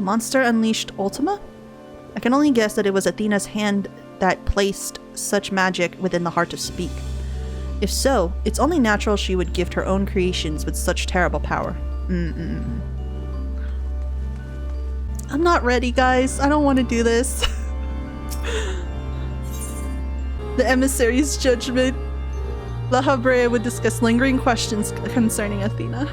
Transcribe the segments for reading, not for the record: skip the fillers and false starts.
The monster unleashed Ultima? I can only guess that it was Athena's hand that placed such magic within the heart to speak. If so, it's only natural she would gift her own creations with such terrible power. I'm not ready, guys. I don't want to do this. The emissary's judgment. La Habrea would discuss lingering questions concerning Athena.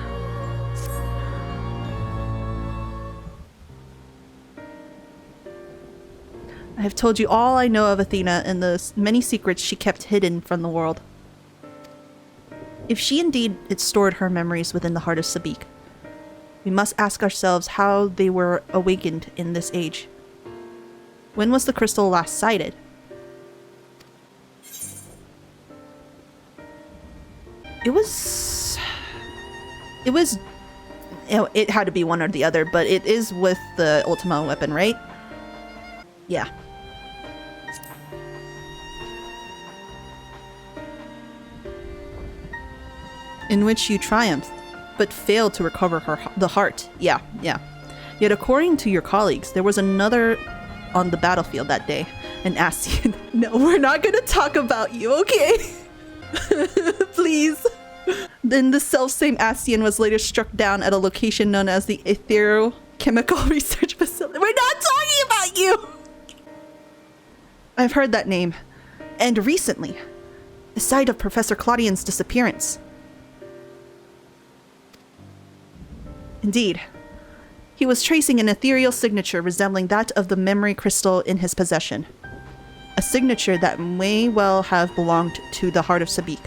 I have told you all I know of Athena and the many secrets she kept hidden from the world. If she indeed had stored her memories within the heart of Sabik, we must ask ourselves how they were awakened in this age. When was the crystal last sighted? It had to be one or the other, but it is with the Ultima weapon, right? Yeah. In which you triumphed, but failed to recover the heart. Yeah. Yet according to your colleagues, there was another on the battlefield that day, an Ascian. No, we're not gonna talk about you, okay? Please. Then the selfsame Ascian was later struck down at a location known as the Etherochemical Research Facility. We're not talking about you! I've heard that name. And recently, the site of Professor Claudian's disappearance. Indeed. He was tracing an ethereal signature resembling that of the memory crystal in his possession. A signature that may well have belonged to the heart of Sabik.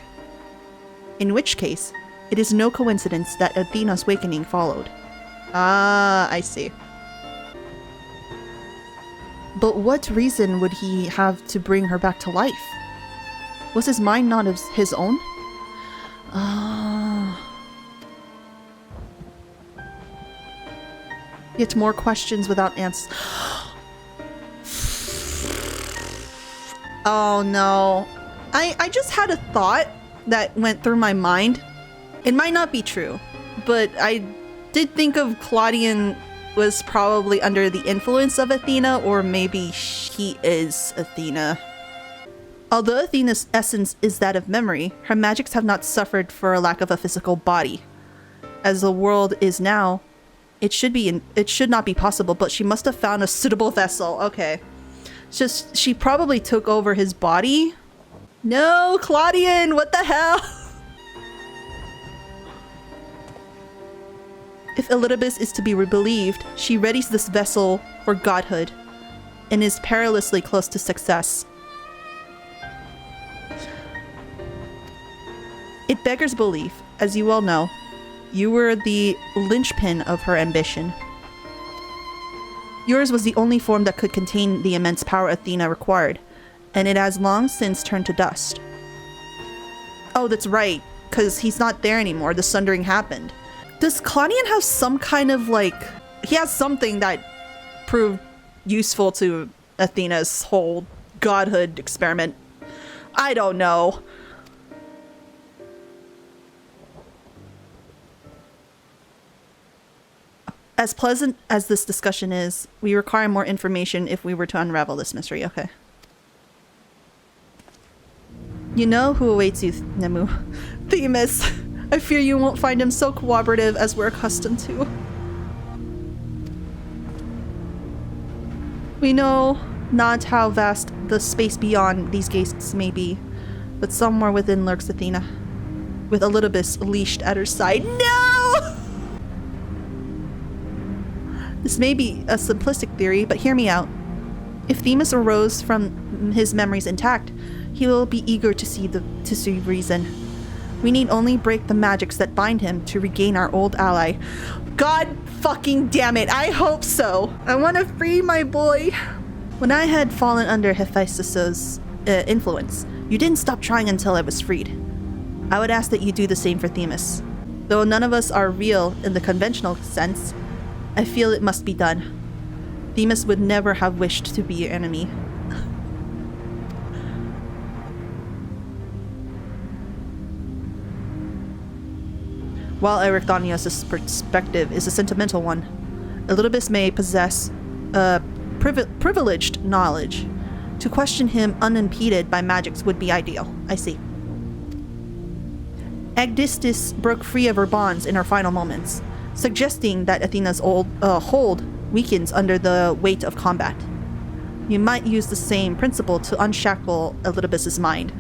In which case, it is no coincidence that Athena's awakening followed. Ah, I see. But what reason would he have to bring her back to life? Was his mind not his own? Yet more questions without answers. Oh no. I just had a thought that went through my mind. It might not be true, but I did think of Claudian was probably under the influence of Athena, or maybe she is Athena. Although Athena's essence is that of memory, her magics have not suffered for a lack of a physical body. As the world is now, it should not be possible, but she must have found a suitable vessel. Okay. Just, she probably took over his body. No, Claudian, what the hell? If Elidibus is to be believed, she readies this vessel for godhood and is perilously close to success. It beggars belief, as you well know. You were the linchpin of her ambition. Yours was the only form that could contain the immense power Athena required, and it has long since turned to dust. Oh, that's right, because he's not there anymore. The sundering happened. Does Claudian have some kind of, like... He has something that proved useful to Athena's whole godhood experiment. I don't know. As pleasant as this discussion is, we require more information if we were to unravel this mystery. Okay. You know who awaits you, Nemu. Themis. I fear you won't find him so cooperative as we're accustomed to. We know not how vast the space beyond these gates may be, but somewhere within lurks Athena, with Elidibus leashed at her side. No! This may be a simplistic theory, but hear me out. If Themis arose from his memories intact, he will be eager to see reason. We need only break the magics that bind him to regain our old ally. God fucking damn it, I hope so. I want to free my boy. When I had fallen under Hephaestus' influence, you didn't stop trying until I was freed. I would ask that you do the same for Themis. Though none of us are real in the conventional sense, I feel it must be done. Themis would never have wished to be your enemy. While Erichthonios' perspective is a sentimental one, Elidibus may possess privileged knowledge. To question him unimpeded by magics would be ideal. I see. Agdistis broke free of her bonds in her final moments, suggesting that Athena's hold weakens under the weight of combat. You might use the same principle to unshackle Elidibus's mind.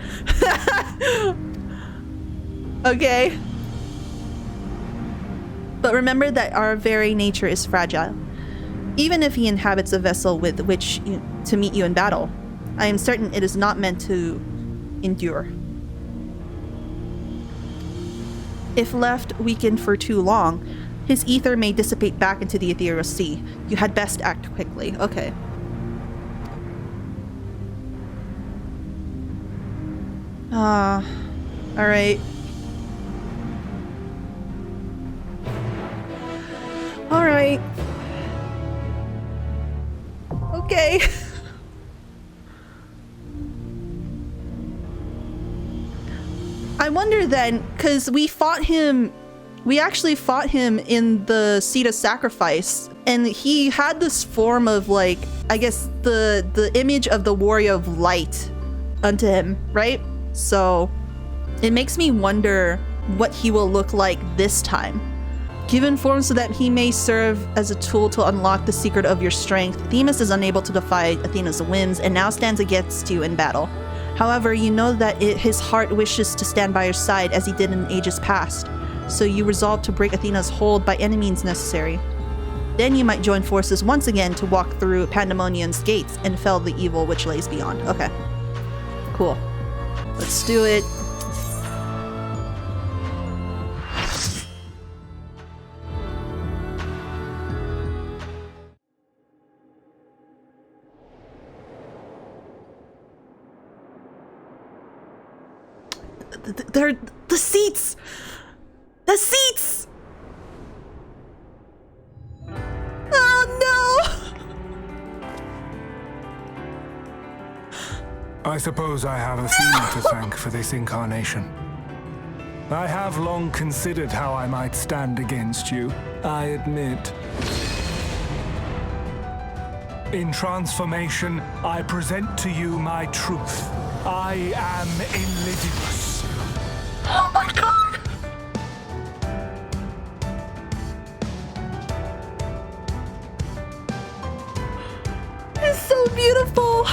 Okay. But remember that our very nature is fragile. Even if he inhabits a vessel with which to meet you in battle, I am certain it is not meant to endure. If left weakened for too long, his ether may dissipate back into the ethereal sea. You had best act quickly. Okay. Alright. Alright. Okay. I wonder then, because we actually fought him in the Seat of Sacrifice, and he had this form of, like, I guess the image of the Warrior of Light unto him, right? So it makes me wonder what he will look like this time. Given form so that he may serve as a tool to unlock the secret of your strength, Themis is unable to defy Athena's whims and now stands against you in battle. However, you know that his heart wishes to stand by your side as he did in ages past, so you resolve to break Athena's hold by any means necessary. Then you might join forces once again to walk through Pandaemonium's gates and fell the evil which lays beyond. Okay. Cool. Let's do it. They're the seats! The seats! Oh no! I suppose I have Athena to thank for this incarnation. I have long considered how I might stand against you, I admit. In transformation, I present to you my truth. I am Elidibus. Oh my god! It's so beautiful!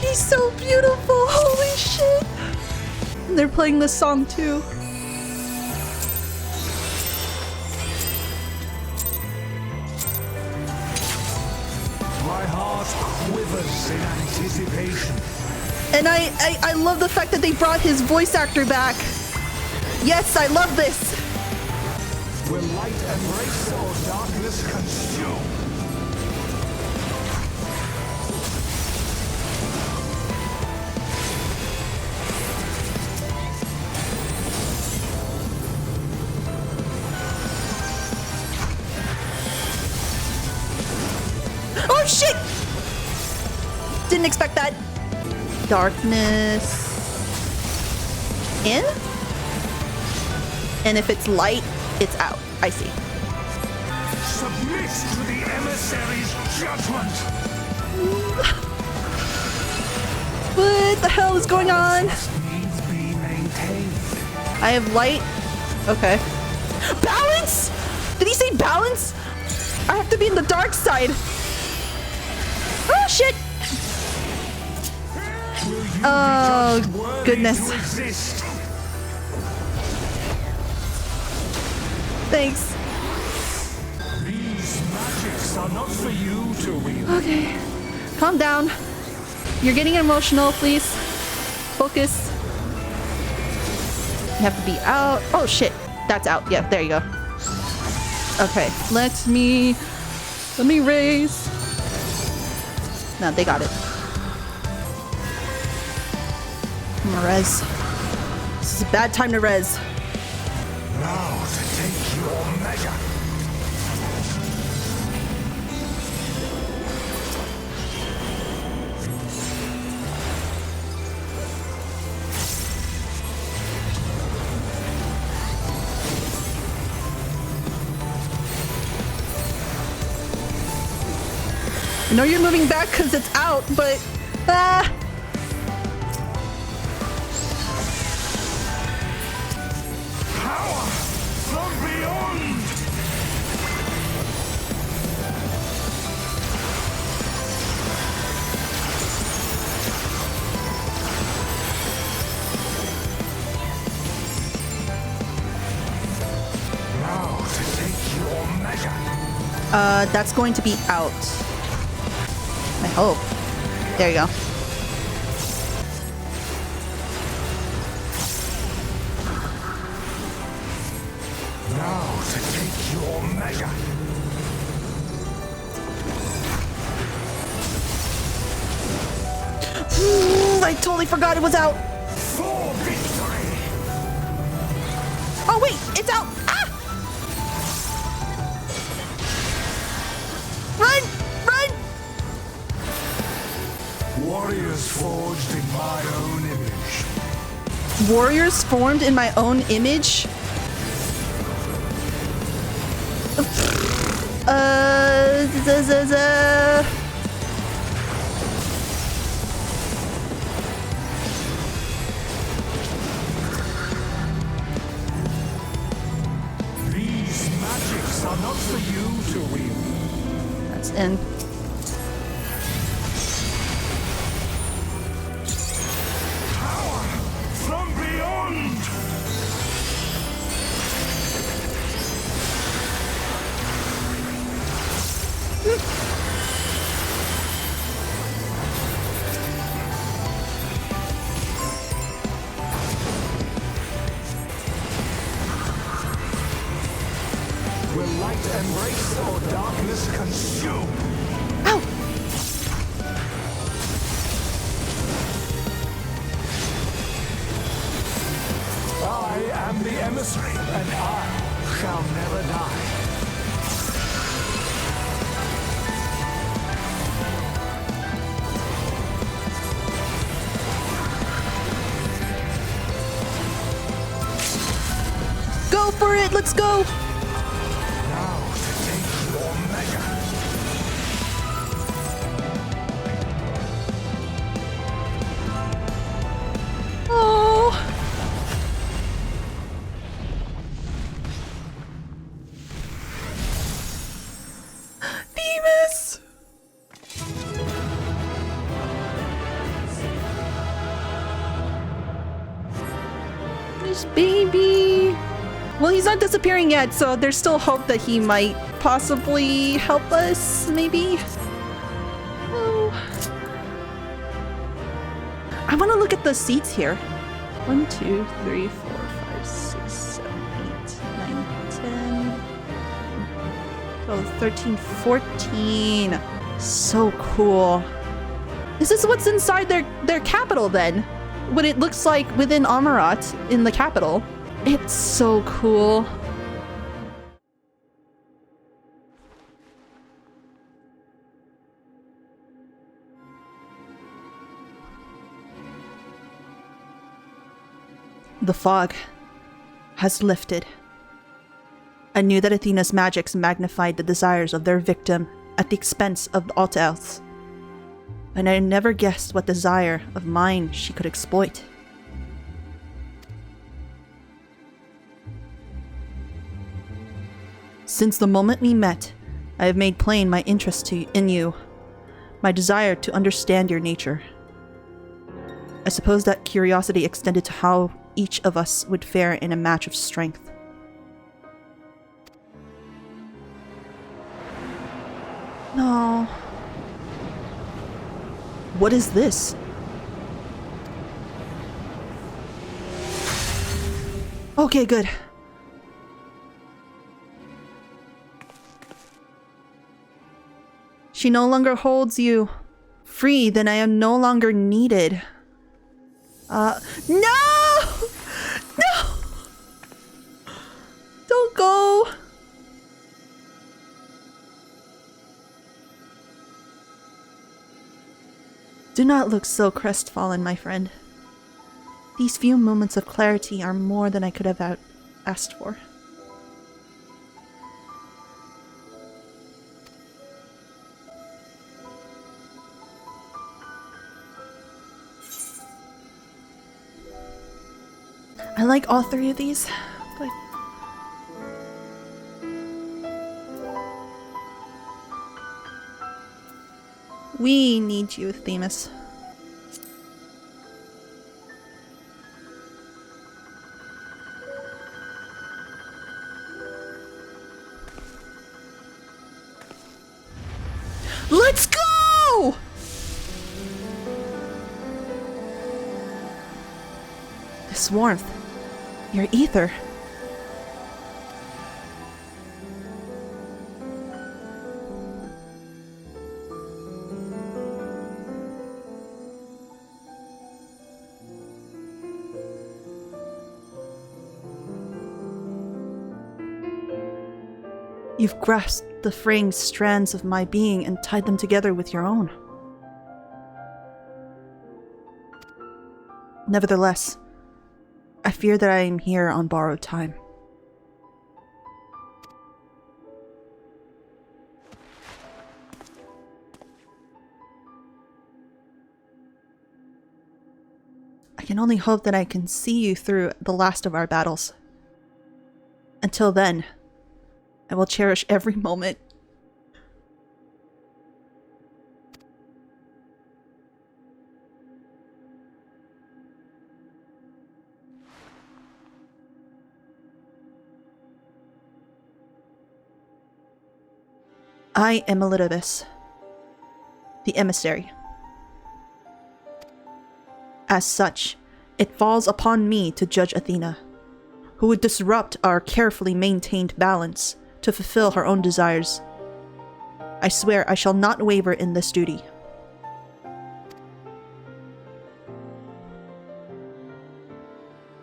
He's so beautiful, holy shit! And they're playing this song too. My heart quivers in anticipation. And I love the fact that they brought his voice actor back. Yes, I love this. Will light embrace or darkness consume? Oh shit! Didn't expect that. Darkness in? And if it's light, it's out. I see. Submit to the emissary's judgment. What the hell is going on? Needs be maintained. I have light. Okay. Balance? Did he say balance? I have to be in the dark side. Oh shit! Oh goodness. Thanks. These magics are not for you to wield. Okay. Calm down. You're getting emotional, please. Focus. You have to be out. Oh shit. That's out. Yeah, there you go. Okay. Let me raise. No, they got it. I'm gonna res. This is a bad time to res. Now to take your measure. I know you're moving back because it's out, but Power from beyond. Now to take your measure. that's going to be out. I hope. There you go. Now to take your measure. I totally forgot it was out. For victory. Oh wait, it's out. Ah! Run! Run! Warriors forged in my own image. Warriors formed in my own image? These magics are not for you to wield. That's in. Power from beyond. Will light embrace or darkness consume? Ow! I am the emissary, and I shall never die. Go for it! Let's go! Now to take your measure. Oh! Demas! This baby. Well, he's not disappearing yet, so there's still hope that he might possibly help us, maybe? Oh. I want to look at the seats here. 1, 2, 3, 4, 5, 6, 7, 8, 9, 10. Oh, 13, 14. So cool. This is what's inside their capital then. What it looks like within Amarat in the capital. It's so cool. The fog has lifted. I knew that Athena's magics magnified the desires of their victim at the expense of all else. And I never guessed what desire of mine she could exploit. Since the moment we met, I have made plain my interest in you, my desire to understand your nature. I suppose that curiosity extended to how each of us would fare in a match of strength. No. What is this? Okay, good. She no longer holds you. free, then I am no longer needed. No! No! Don't go! Do not look so crestfallen, my friend. These few moments of clarity are more than I could have asked for. I like all three of these, but we need you, Themis. Let's go! This warmth. Your ether. You've grasped the fraying strands of my being and tied them together with your own. Nevertheless, I fear that I am here on borrowed time. I can only hope that I can see you through the last of our battles. Until then, I will cherish every moment. I am Elidibus, the emissary. As such, it falls upon me to judge Athena, who would disrupt our carefully maintained balance to fulfill her own desires. I swear I shall not waver in this duty.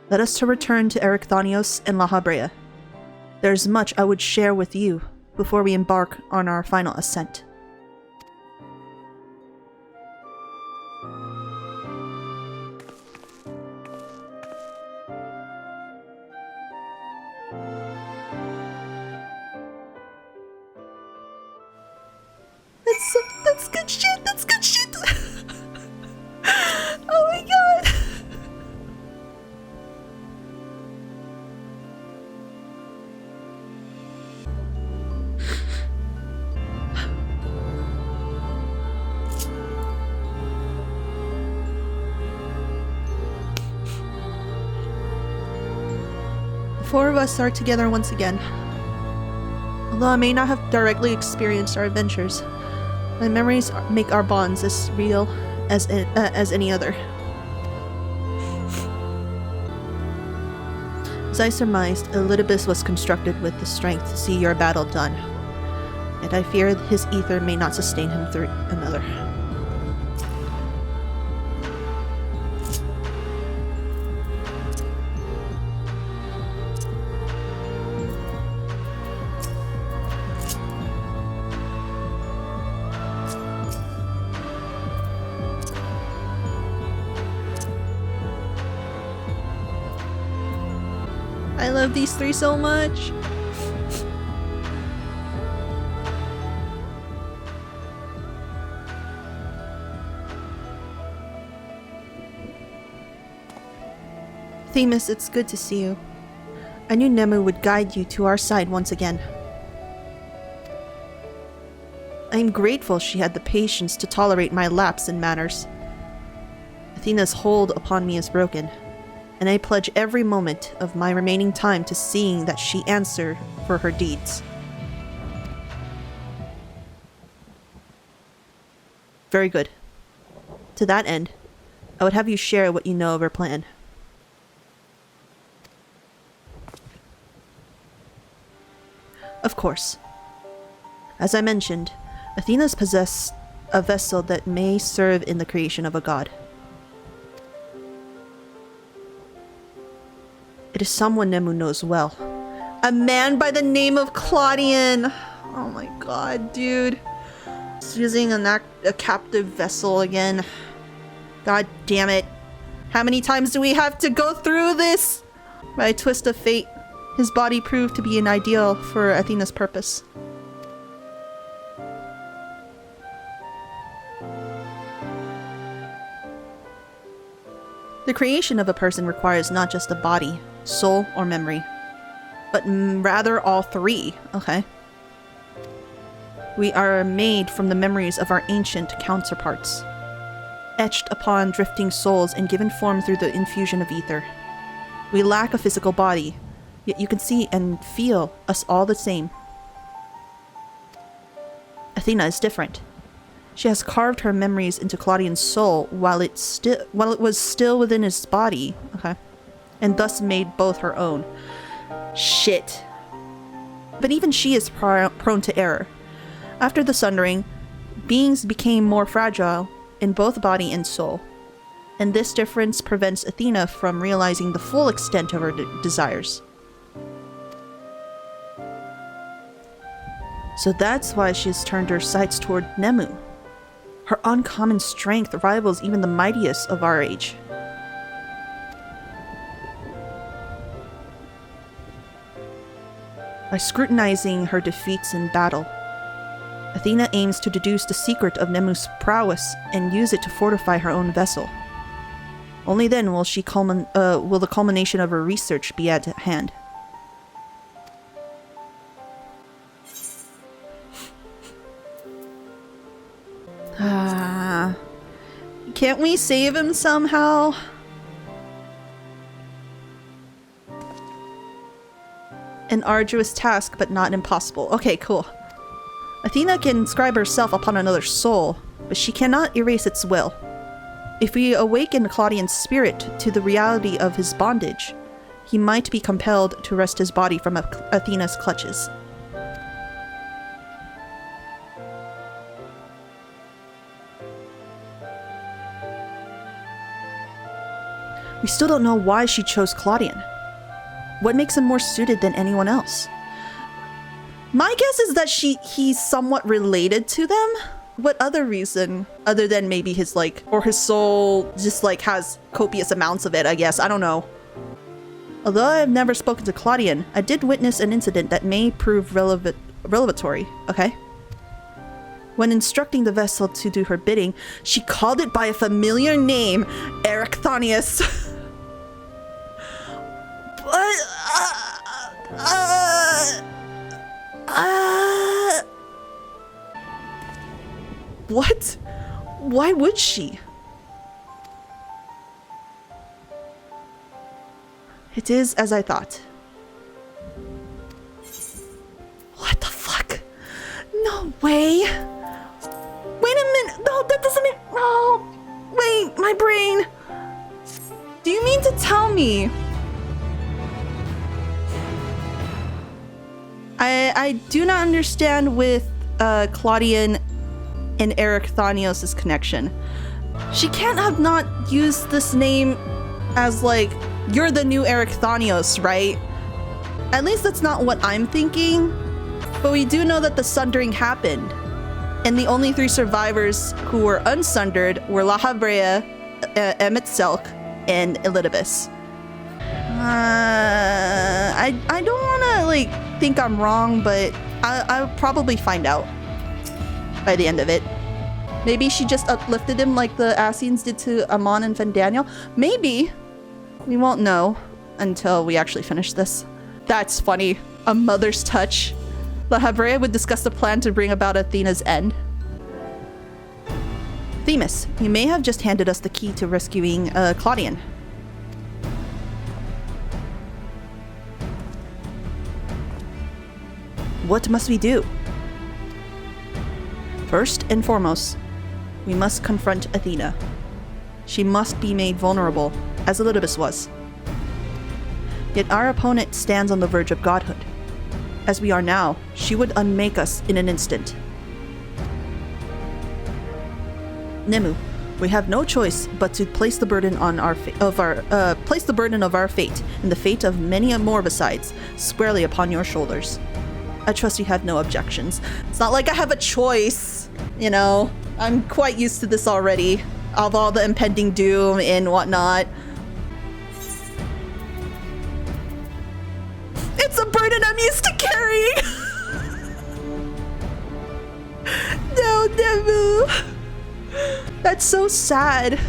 Let us to return to Erechthonios and La Habrea. There is much I would share with you before we embark on our final ascent. That's good shit! That's good shit! Oh my god! The four of us are together once again. Although I may not have directly experienced our adventures, my memories make our bonds as real as any other. As I surmised, Elidibus was constructed with the strength to see your battle done, and I fear his ether may not sustain him through another. I love these three so much. Themis, it's good to see you. I knew Nemu would guide you to our side once again. I am grateful she had the patience to tolerate my lapse in manners. Athena's hold upon me is broken, and I pledge every moment of my remaining time to seeing that she answer for her deeds. Very good. To that end, I would have you share what you know of her plan. Of course. As I mentioned, Athena's possessed a vessel that may serve in the creation of a god. It is someone Nemu knows well. A man by the name of Claudian! Oh my god, dude. He's using a captive vessel again. God damn it. How many times do we have to go through this? By a twist of fate, his body proved to be an ideal for Athena's purpose. The creation of a person requires not just a body, soul, or memory, but rather all three, okay? We are made from the memories of our ancient counterparts, etched upon drifting souls and given form through the infusion of ether. We lack a physical body, yet you can see and feel us all the same. Athena is different. She has carved her memories into Claudian's soul while it was still within his body, okay, and thus made both her own. Shit. But even she is prone to error. After the sundering, beings became more fragile in both body and soul, and this difference prevents Athena from realizing the full extent of her desires. So that's why she's turned her sights toward Nemu. Her uncommon strength rivals even the mightiest of our age. By scrutinizing her defeats in battle, Athena aims to deduce the secret of Nemu's prowess and use it to fortify her own vessel. Only then will the culmination of her research be at hand. Can't we save him somehow? An arduous task, but not impossible. Okay, cool. Athena can inscribe herself upon another soul, but she cannot erase its will. If we awaken Claudian's spirit to the reality of his bondage, he might be compelled to wrest his body from Athena's clutches. We still don't know why she chose Claudian. What makes him more suited than anyone else? My guess is that he's somewhat related to them. What other reason, other than maybe his his soul just has copious amounts of it, I guess. I don't know. Although I have never spoken to Claudian, I did witness an incident that may prove revelatory, okay? When instructing the vessel to do her bidding, she called it by a familiar name, Erechthonius. What? Why would she? It is as I thought. What the fuck? No way. Wait a minute. No, that doesn't mean... Oh, wait, my brain. Do you mean to tell me? I do not understand with Claudian and Erechthonios' connection. She can't have not used this name as you're the new Erechthonios, right? At least that's not what I'm thinking. But we do know that the sundering happened. And the only three survivors who were unsundered were La Habrea, Emet-Selch, and Elidibus. I don't want to think I'm wrong, but I'll probably find out by the end of it. Maybe she just uplifted him like the Ascians did to Amon and Fandaniel. Maybe. We won't know until we actually finish this. That's funny. A mother's touch. La Habrea would discuss the plan to bring about Athena's end. Themis, you may have just handed us the key to rescuing Claudian. What must we do? First and foremost, we must confront Athena. She must be made vulnerable, as Elidibus was. Yet our opponent stands on the verge of godhood. As we are now, she would unmake us in an instant. Nimue, we have no choice but to place the burden on our place the burden of our fate and the fate of many more besides squarely upon your shoulders. I trust you have no objections. It's not like I have a choice, you know. I'm quite used to this already, of all the impending doom and whatnot. It's a burden I'm used to carrying. No, Nimue. That's so sad.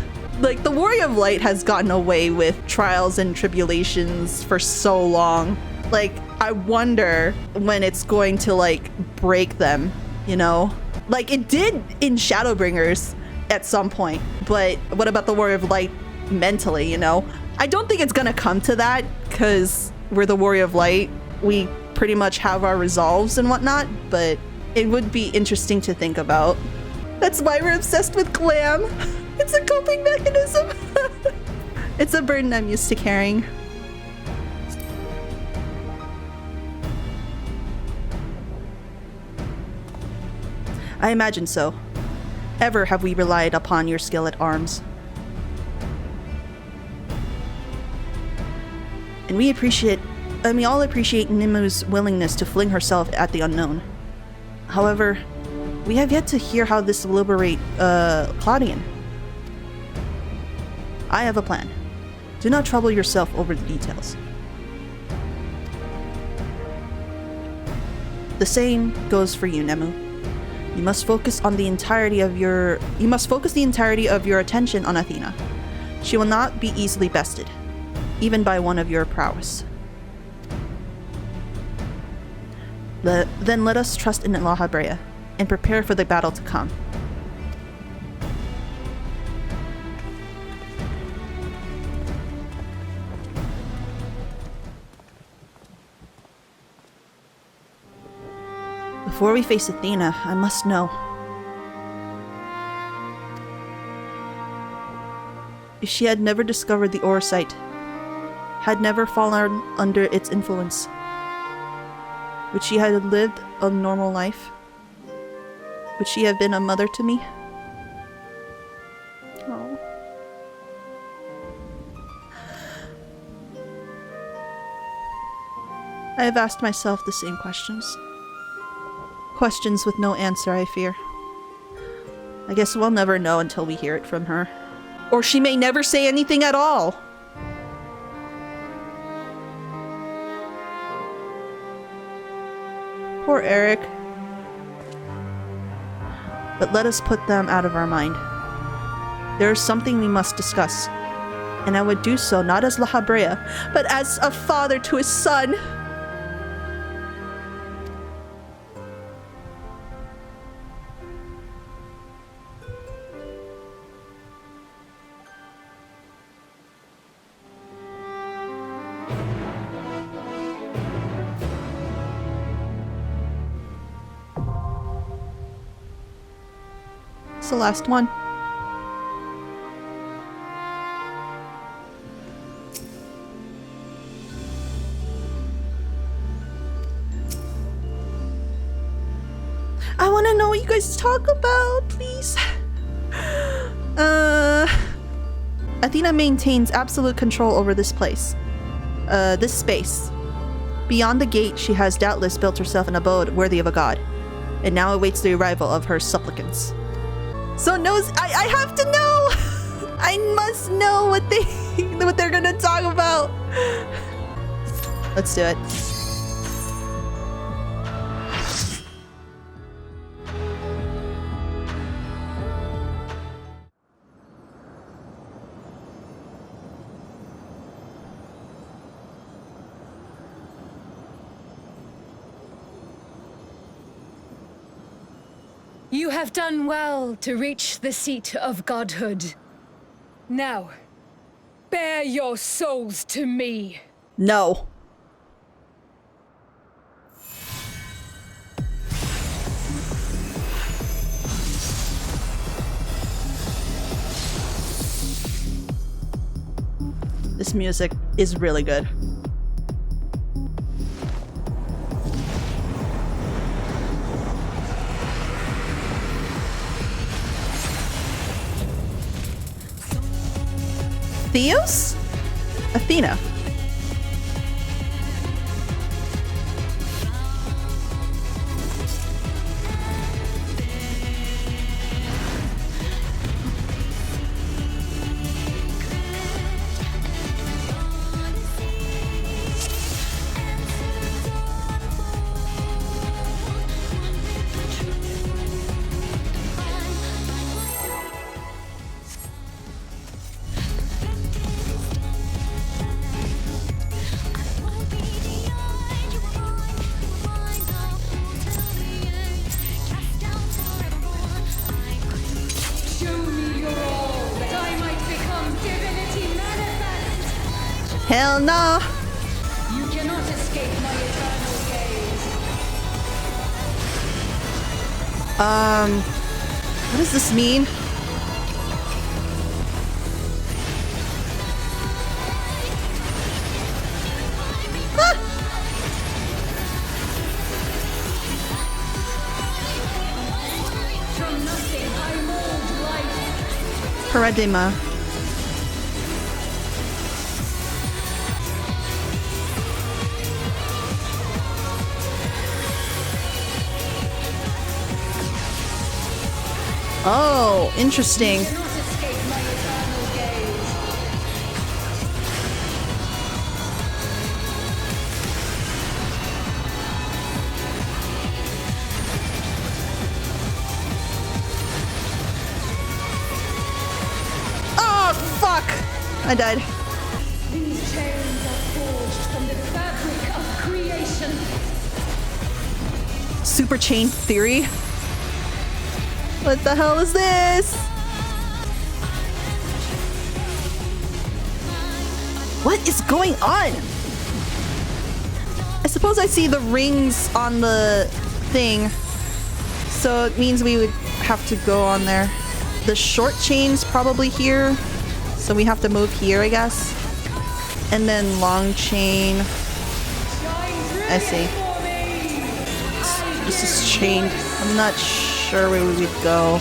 Like, the Warrior of Light has gotten away with trials and tribulations for so long. Like, I wonder when it's going to, like, break them, you know? Like, it did in Shadowbringers at some point, but what about the Warrior of Light mentally, you know? I don't think it's gonna come to that, because we're the Warrior of Light. We pretty much have our resolves and whatnot, but it would be interesting to think about. That's why we're obsessed with glam. It's a coping mechanism. It's a burden I'm used to carrying. I imagine so. Ever have we relied upon your skill at arms. And we all appreciate Nimue's willingness to fling herself at the unknown. However, we have yet to hear how this will liberate, Claudian. I have a plan. Do not trouble yourself over the details. The same goes for you, Nimue. You must focus the entirety of your attention on Athena. She will not be easily bested, even by one of your prowess. Then let us trust in La Habrea and prepare for the battle to come. Before we face Athena, I must know. If she had never discovered the Orosite, had never fallen under its influence, would she have lived a normal life? Would she have been a mother to me? Oh. I have asked myself the same questions. Questions with no answer, I fear. I guess we'll never know until we hear it from her. Or she may never say anything at all. Poor Eric. But let us put them out of our mind. There is something we must discuss, and I would do so not as La Habrea, but as a father to his son. The last one. I want to know what you guys talk about, please. Athena maintains absolute control over this place. This space. Beyond the gate, she has doubtless built herself an abode worthy of a god, and now awaits the arrival of her supplicants. So I have to know. I must know what they're gonna talk about. Let's do it. You have done well to reach the seat of godhood. Now, bear your souls to me. No. This music is really good. Theos? Athena. Hell no! You cannot escape my eternal gaze. What does this mean? Ah! From nothing I mold life. Paradigma. Oh, interesting. You cannot escape my eternal gaze. Oh, fuck! I died. These chains are forged from the fabric of creation. Super chain theory? What the hell is this? What is going on? I suppose I see the rings on the thing. So it means we would have to go on there. The short chain's probably here. So we have to move here, I guess. And then long chain. I see. This is chained. I'm not sure where we would go.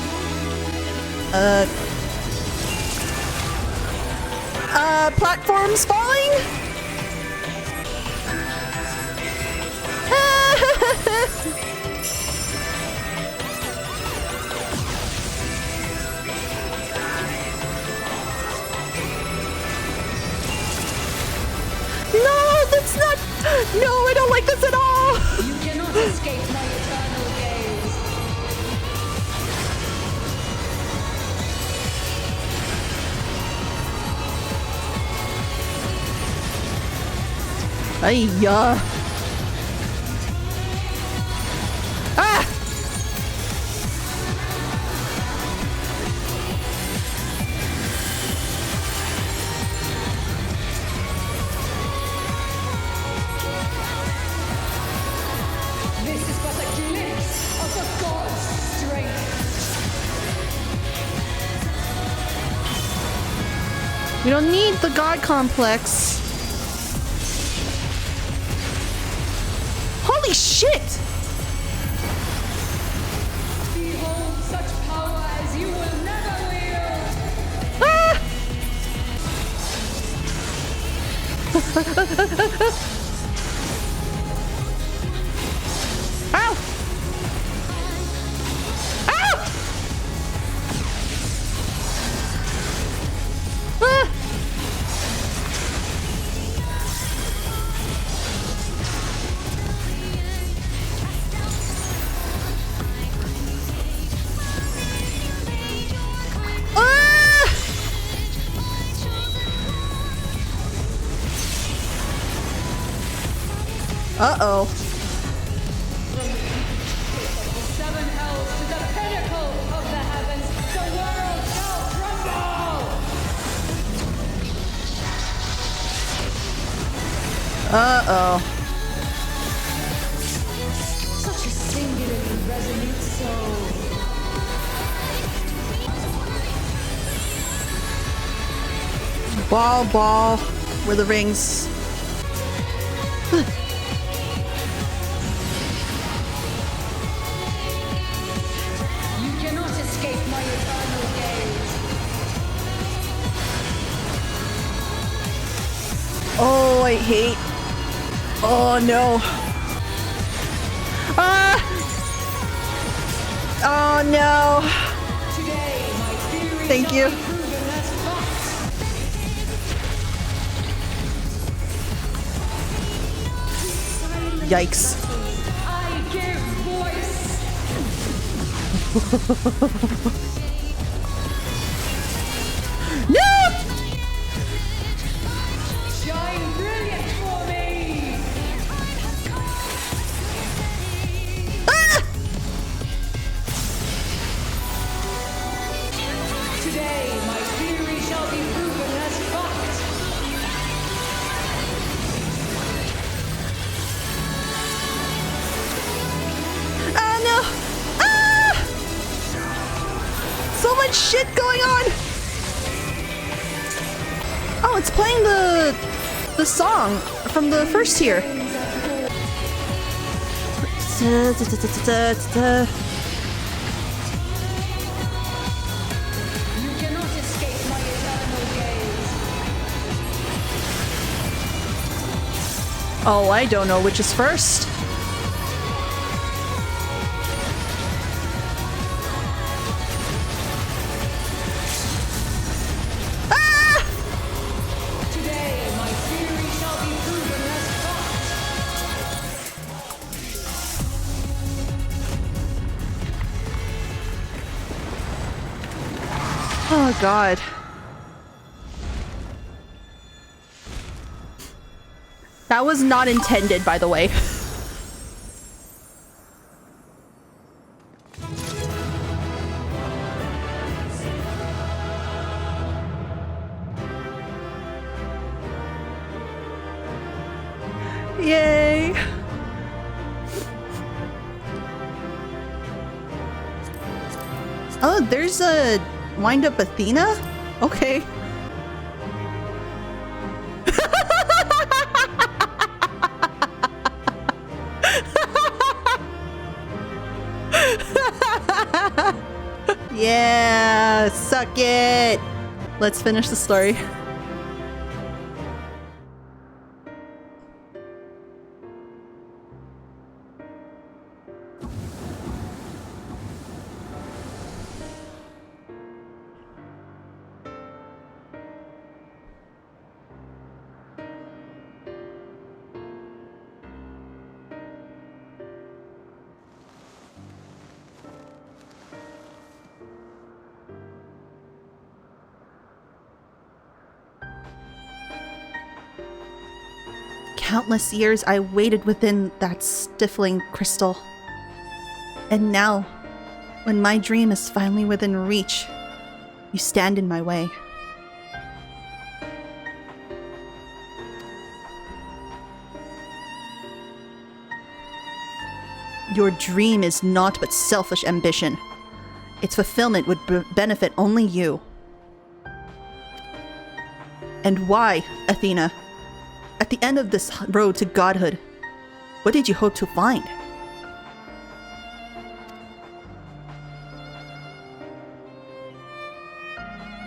Platforms falling? No, that's not... No, I don't like this at all! You cannot escape my eternal gaze. Ay-ya. Ah! This is but a glimpse of a god's strength. We don't need the god complex. Holy shit! Behold such power as you will never wield. Ah! Ow! Ow! Ah! Uh-oh. Seven hells to the pinnacle of the heavens. The world shall crumble. Uh-oh. Such a singularly resolute soul. Ball, where the rings. You cannot escape my eternal gaze. I hate. Oh no. Ah! Oh no. Thank you. Yikes. I give voice. No! Shine brilliant for me. Ah! Today, my theory shall be proven as fact. Ah no! Ah! So much shit going on! Oh, it's playing the song from the first tier. You cannot escape my eternal gaze. Oh, I don't know which is first. Ah! Today, my theory shall be proven as fact. Oh god. That was not intended, by the way. Yay! Oh, there's a wind-up Athena? Okay. Yeah, suck it. Let's finish the story. Countless years I waited within that stifling crystal. And now, when my dream is finally within reach, you stand in my way. Your dream is naught but selfish ambition. Its fulfillment would benefit only you. And why, Athena? At the end of this road to godhood, what did you hope to find?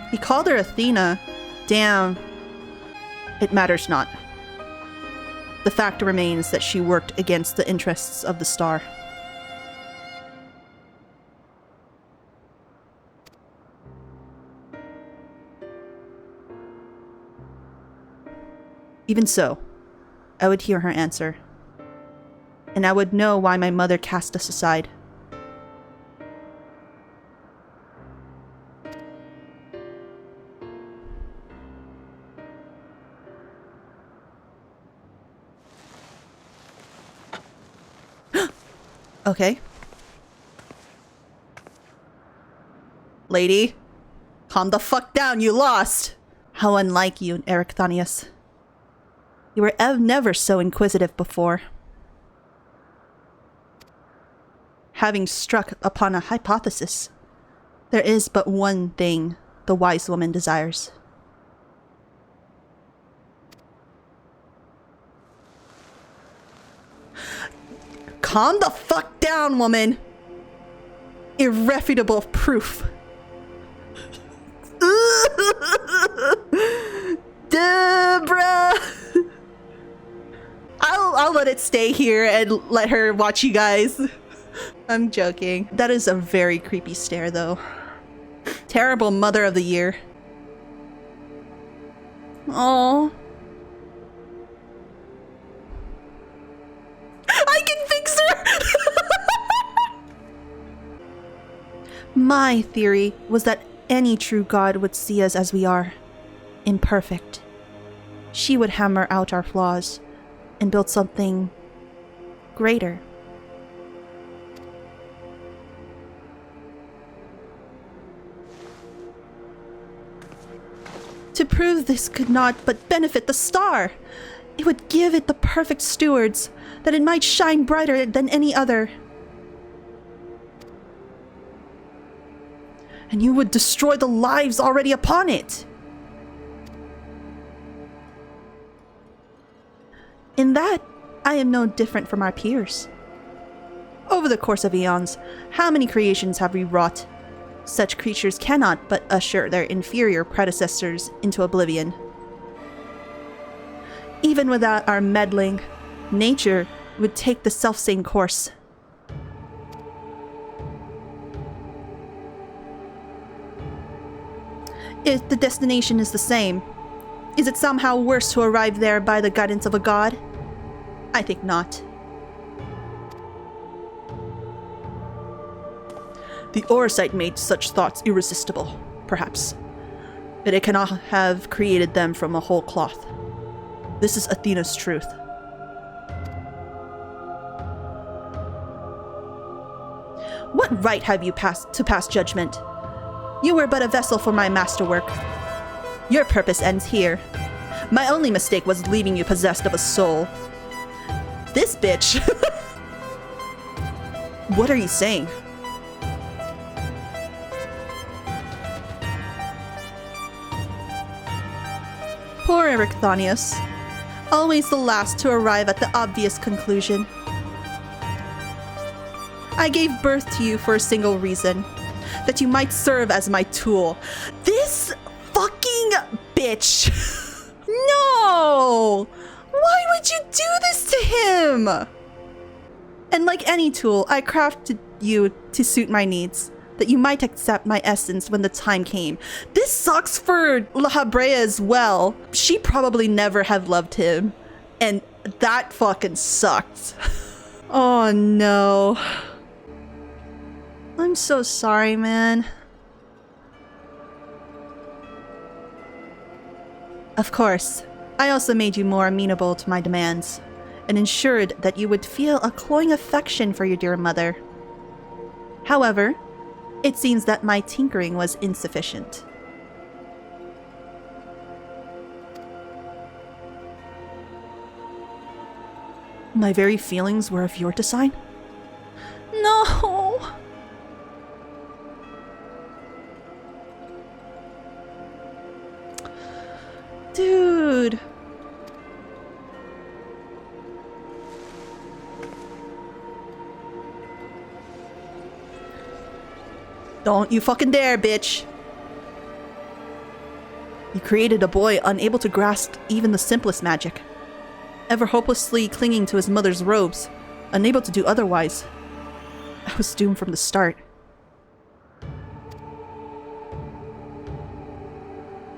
He called her Athena. Damn. It matters not. The fact remains that she worked against the interests of the star. Even so, I would hear her answer, and I would know why my mother cast us aside. Okay. Lady, calm the fuck down, you lost! How unlike you, Erechthonius. You were never so inquisitive before. Having struck upon a hypothesis, there is but one thing the wise woman desires. Calm the fuck down, woman! Irrefutable proof. Deborah! stay here and let her watch you guys. I'm joking. That is a very creepy stare, though. Terrible mother of the year. Oh. I can fix her! My theory was that any true god would see us as we are. Imperfect. She would hammer out our flaws and build something greater. To prove this could not but benefit the star. It would give it the perfect stewards, that it might shine brighter than any other. And you would destroy the lives already upon it. In that, I am no different from our peers. Over the course of eons, how many creations have we wrought? Such creatures cannot but usher their inferior predecessors into oblivion. Even without our meddling, nature would take the selfsame course. If the destination is the same, is it somehow worse to arrive there by the guidance of a god? I think not. The Orsite made such thoughts irresistible, perhaps, but it cannot have created them from a whole cloth. This is Athena's truth. What right have you to pass judgment? You were but a vessel for my masterwork. Your purpose ends here. My only mistake was leaving you possessed of a soul. This bitch. What are you saying? Poor Erechthonius. Always the last to arrive at the obvious conclusion. I gave birth to you for a single reason. That you might serve as my tool. This fucking bitch. No! Why would you do this to him? And like any tool, I crafted you to suit my needs. That you might accept my essence when the time came. This sucks for La Habrea as well. She probably never have loved him. And that fucking sucked. Oh no. I'm so sorry, man. Of course, I also made you more amenable to my demands, and ensured that you would feel a cloying affection for your dear mother. However, it seems that my tinkering was insufficient. My very feelings were of your design? No! Dude. Don't you fucking dare, bitch. You created a boy unable to grasp even the simplest magic. Ever hopelessly clinging to his mother's robes, unable to do otherwise. I was doomed from the start.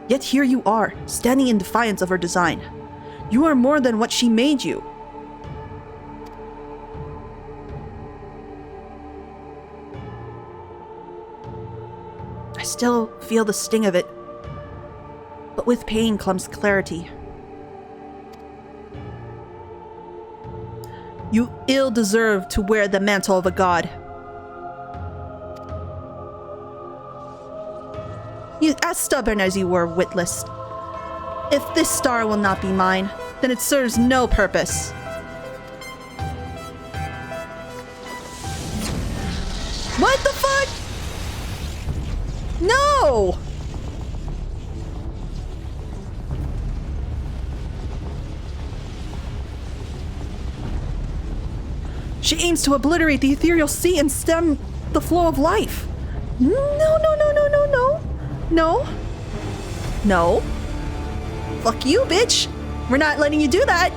Yet here you are, standing in defiance of her design. You are more than what she made you. I still feel the sting of it, but with pain comes clarity. You ill deserve to wear the mantle of a god. As stubborn as you were, witless. If this star will not be mine, then it serves no purpose. What the fuck? No! She aims to obliterate the ethereal sea and stem the flow of life. No, no, no, no, no, no. No. No. Fuck you, bitch. We're not letting you do that.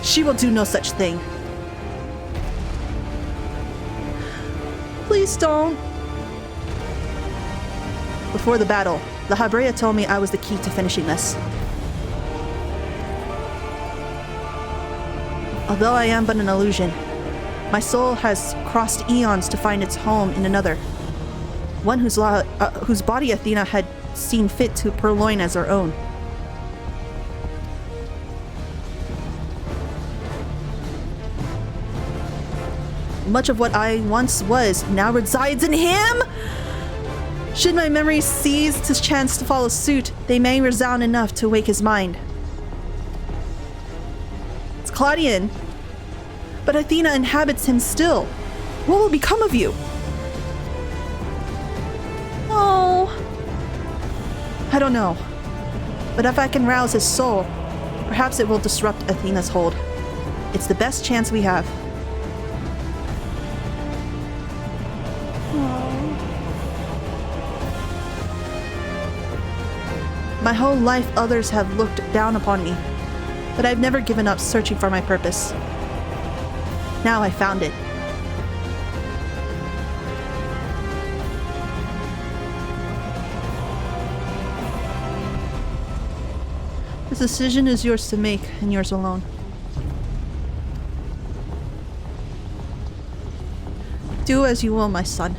She will do no such thing. Please don't. Before the battle, the Habrea told me I was the key to finishing this. Although I am but an illusion, my soul has crossed eons to find its home in another. One whose body Athena had seen fit to purloin as her own. Much of what I once was now resides in him! Should my memories seize his chance to follow suit, they may resound enough to wake his mind. It's Claudian, but Athena inhabits him still. What will become of you? Oh, I don't know. But if I can rouse his soul, perhaps it will disrupt Athena's hold. It's the best chance we have. My whole life others have looked down upon me, but I've never given up searching for my purpose. Now I found it. This decision is yours to make, and yours alone. Do as you will, my son.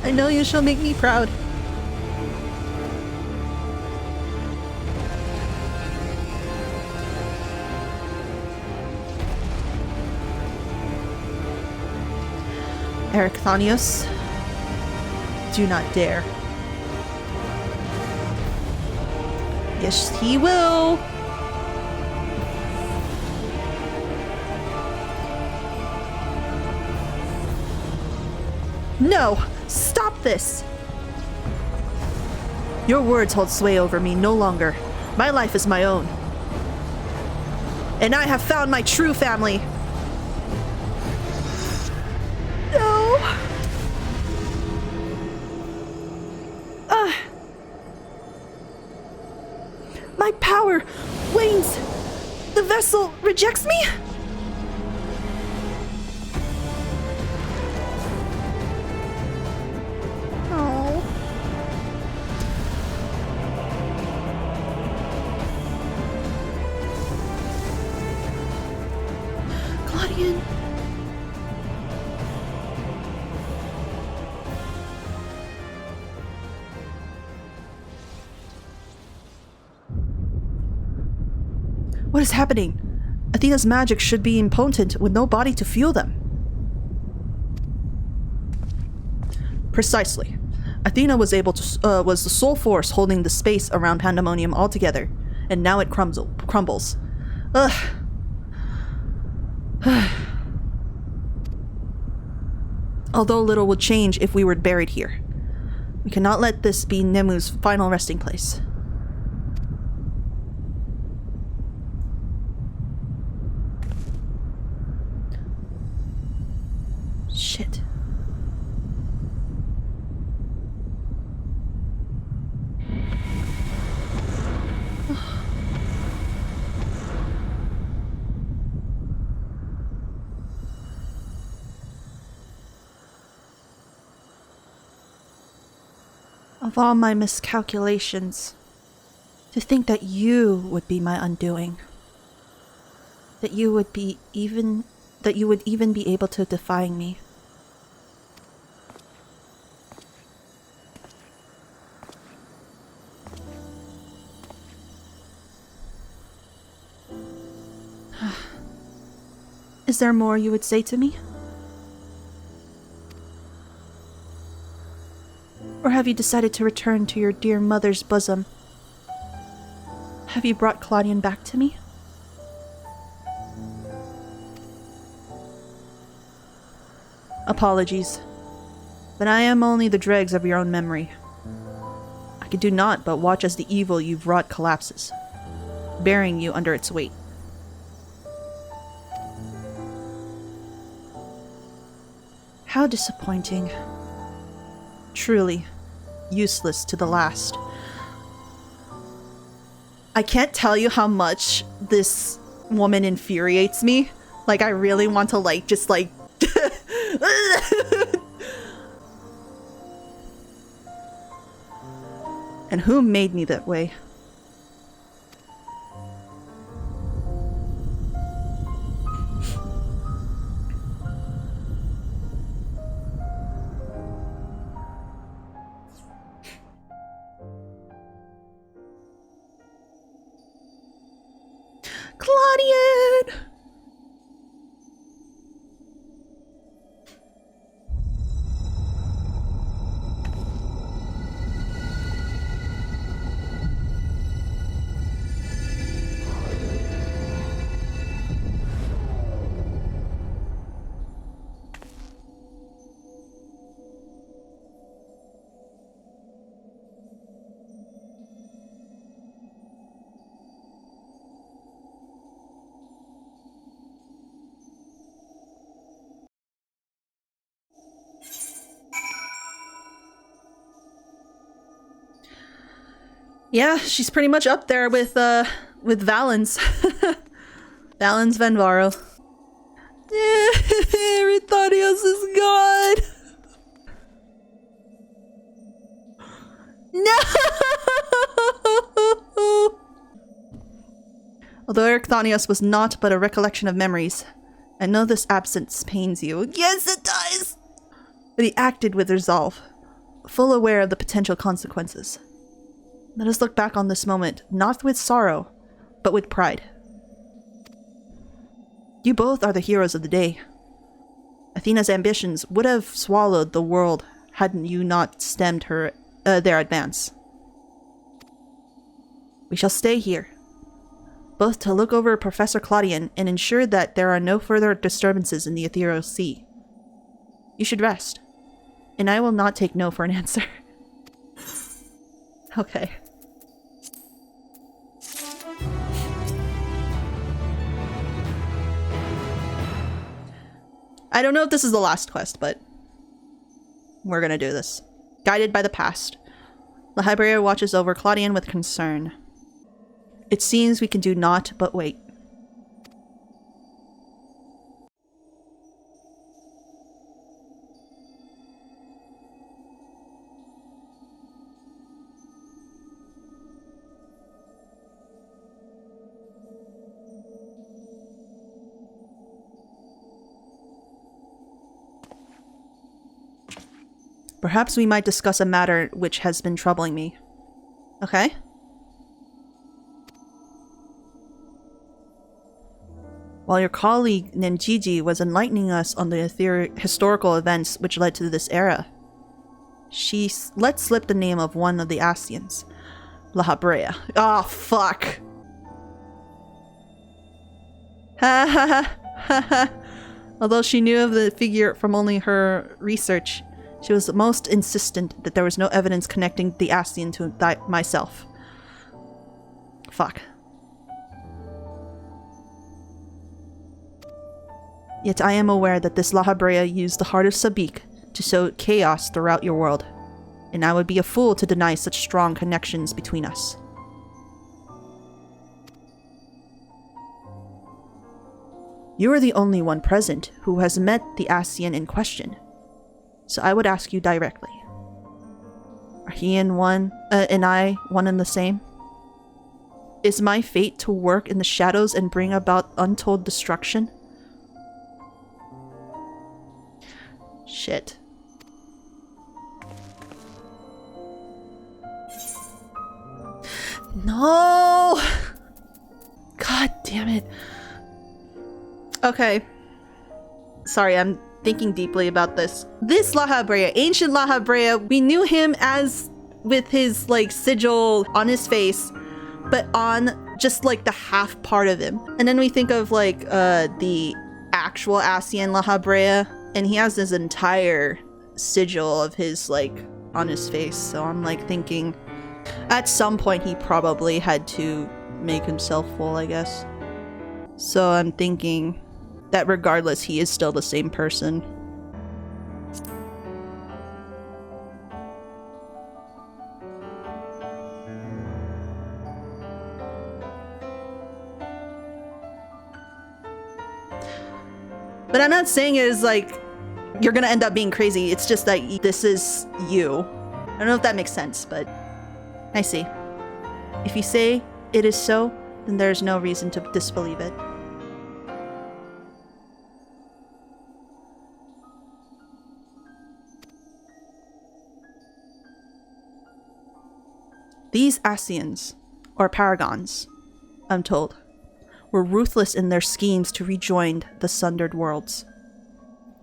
I know you shall make me proud. Erechthonios, do not dare. Yes, he will. No! Stop this! Your words hold sway over me no longer. My life is my own. And I have found my true family. No! My power wanes. The vessel rejects me? What is happening? Athena's magic should be impotent with no body to fuel them. Precisely. Athena was was the sole force holding the space around Pandaemonium altogether, and now it crumbles. Ugh. Although little would change if we were buried here. We cannot let this be Nemu's final resting place. Shit. Of all my miscalculations, to think that you would be my undoing. That you would even be able to defy me. Is there more you would say to me? Or have you decided to return to your dear mother's bosom? Have you brought Claudian back to me? Apologies, but I am only the dregs of your own memory. I can do naught but watch as the evil you've wrought collapses, bearing you under its weight. How disappointing. Truly, useless to the last. I can't tell you how much this woman infuriates me. Like, I really want to, like, just, like... And who made me that way? Claudian! Yeah, she's pretty much up there with Valens. Valens Venvaro. Rithanios is gone! No! Although Erchthonios was naught but a recollection of memories, I know this absence pains you. Yes, it does! But he acted with resolve, full aware of the potential consequences. Let us look back on this moment, not with sorrow, but with pride. You both are the heroes of the day. Athena's ambitions would have swallowed the world hadn't you not stemmed their advance. We shall stay here, both to look over Professor Claudian and ensure that there are no further disturbances in the ethereal sea. You should rest, and I will not take no for an answer. Okay. I don't know if this is the last quest, but we're gonna do this. Guided by the past, La Hybrea watches over Claudian with concern. It seems we can do naught but wait. Perhaps we might discuss a matter which has been troubling me. Okay? While your colleague Nenjiji was enlightening us on the historical events which led to this era, she let slip the name of one of the Astians, La Hybrea. Oh, fuck! Ha ha ha ha ha! Although she knew of the figure from only her research, she was most insistent that there was no evidence connecting the Astian to myself. Fuck. Yet I am aware that this La Hybrea used the heart of Sabik to sow chaos throughout your world, and I would be a fool to deny such strong connections between us. You are the only one present who has met the Astian in question, so I would ask you directly. Are he and I one and the same? Is my fate to work in the shadows and bring about untold destruction? Shit. No! God damn it. Okay. Sorry, I'm thinking deeply about this. This La Hybrea, ancient La Hybrea, we knew him as with his like sigil on his face, but on just like the half part of him. And then we think of like the actual Astian La Hybrea, and he has this entire sigil of his like on his face. So I'm like thinking at some point he probably had to make himself full, I guess. So I'm thinking that regardless, he is still the same person. But I'm not saying it is like you're gonna end up being crazy. It's just that this is you. I don't know if that makes sense, but I see. If you say it is so, then there's no reason to disbelieve it. These Asians, or Paragons, I'm told, were ruthless in their schemes to rejoin the sundered worlds.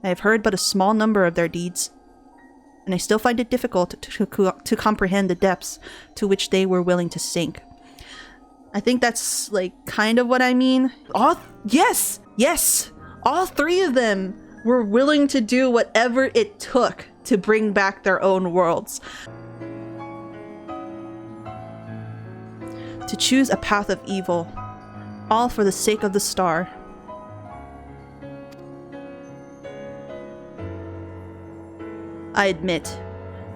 I have heard but a small number of their deeds, and I still find it difficult to comprehend the depths to which they were willing to sink. I think that's like kind of what I mean. Yes! All three of them were willing to do whatever it took to bring back their own worlds. To choose a path of evil, all for the sake of the star. I admit,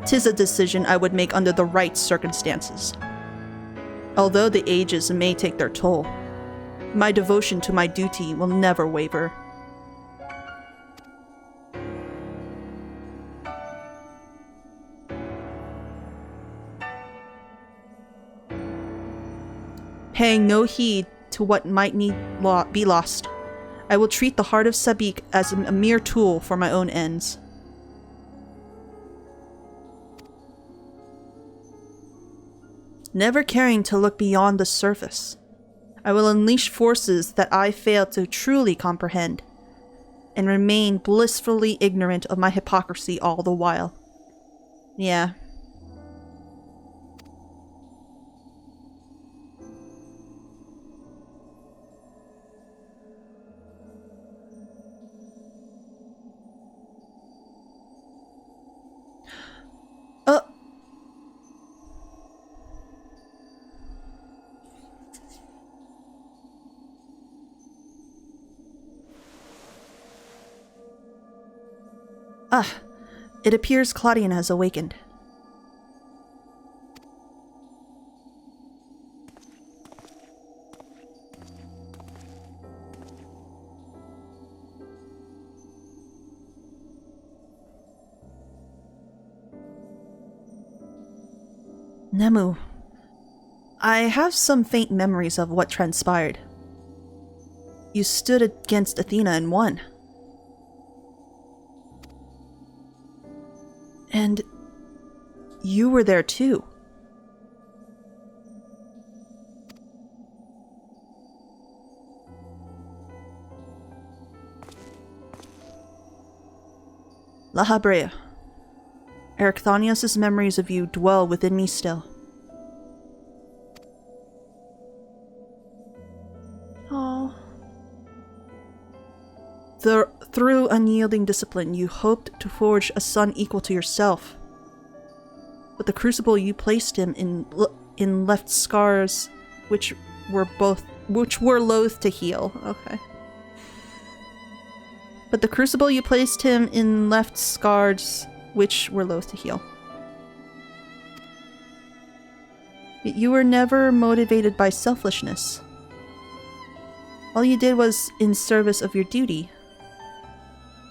'tis a decision I would make under the right circumstances. Although the ages may take their toll, my devotion to my duty will never waver. Paying no heed to what might be lost, I will treat the heart of Sabik as a mere tool for my own ends. Never caring to look beyond the surface, I will unleash forces that I fail to truly comprehend, and remain blissfully ignorant of my hypocrisy all the while. Yeah. It appears Claudian has awakened. Nemu, I have some faint memories of what transpired. You stood against Athena and won. And you were there too. La Habrea. Erechthonius' memories of you dwell within me still. Oh. Through unyielding discipline, you hoped to forge a son equal to yourself. But the crucible you placed him in left scars, which were loath to heal. Okay. But the crucible you placed him in left scars, which were loath to heal. Yet you were never motivated by selfishness. All you did was in service of your duty.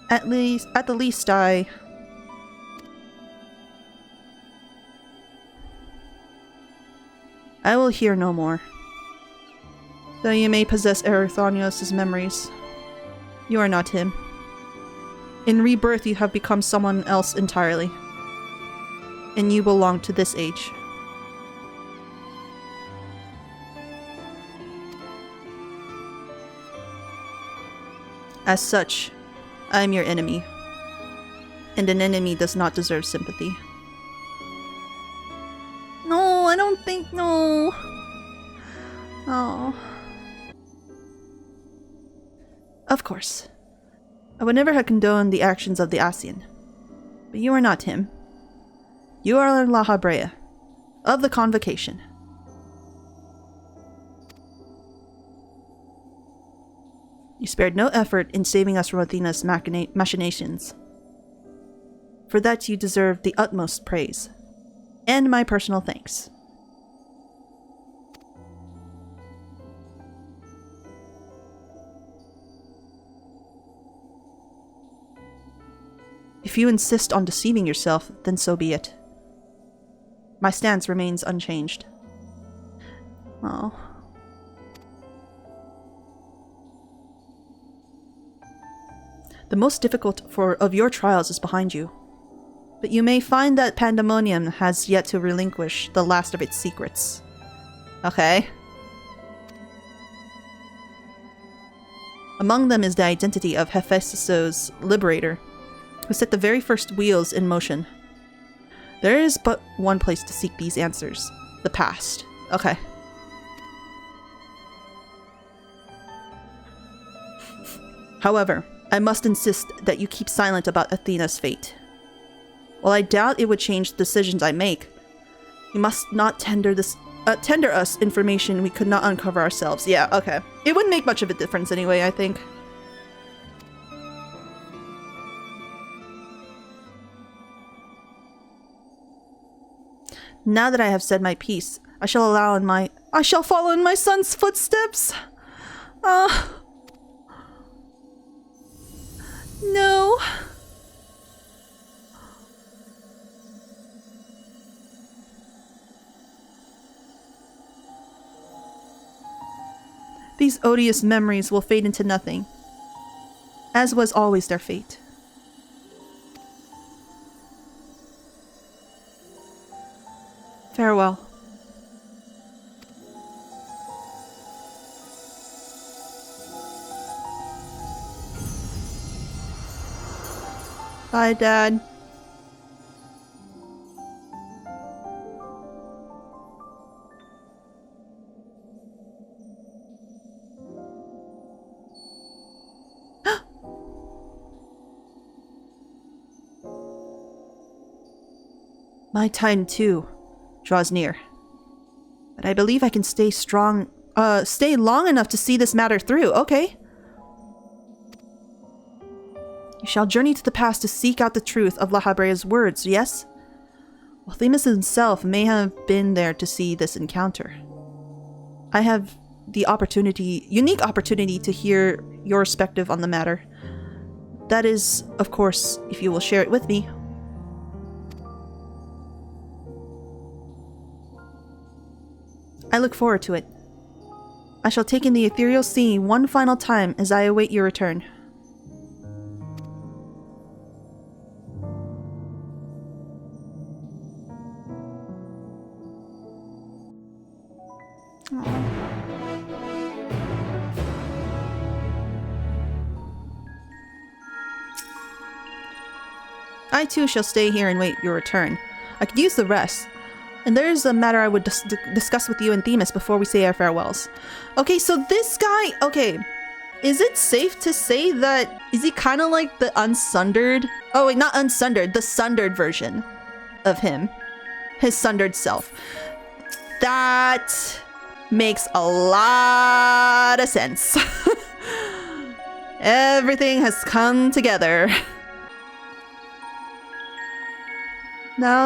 At the least, I will hear no more. Though you may possess Erechthonius' memories, you are not him. In rebirth, you have become someone else entirely, and you belong to this age. As such, I am your enemy, and an enemy does not deserve sympathy. No, I don't think no. Oh. Of course. I would never have condoned the actions of the Asian. But you are not him. You are La Habrea, of the Convocation. You spared no effort in saving us from Athena's machinations. For that you deserve the utmost praise, and my personal thanks. If you insist on deceiving yourself, then so be it. My stance remains unchanged. Oh. The most difficult of your trials is behind you. But you may find that Pandaemonium has yet to relinquish the last of its secrets. Okay. Among them is the identity of FFXIV's liberator, who set the very first wheels in motion. There is but one place to seek these answers. The past. Okay. However, I must insist that you keep silent about Athena's fate. While I doubt it would change the decisions I make, you must not tender us information we could not uncover ourselves. Yeah, okay. It wouldn't make much of a difference anyway, I think. Now that I have said my piece, I shall follow in my son's footsteps. No. These odious memories will fade into nothing, as was always their fate. Farewell. Bye, Dad. My time, too, draws near. But I believe I can stay long enough to see this matter through. Okay. You shall journey to the past to seek out the truth of La Habrea's words, yes? Well, Themis himself may have been there to see this encounter. I have the unique opportunity to hear your perspective on the matter. That is, of course, if you will share it with me. I look forward to it. I shall take in the ethereal sea one final time as I await your return. I too shall stay here and wait your return. I could use the rest. And there's a matter I would discuss with you and Themis before we say our farewells. Okay, so this guy... Okay. Is it safe to say that... Is he kind of like the unsundered... Oh, wait, not unsundered. The sundered version of him. His sundered self. That makes a lot of sense. Everything has come together. Now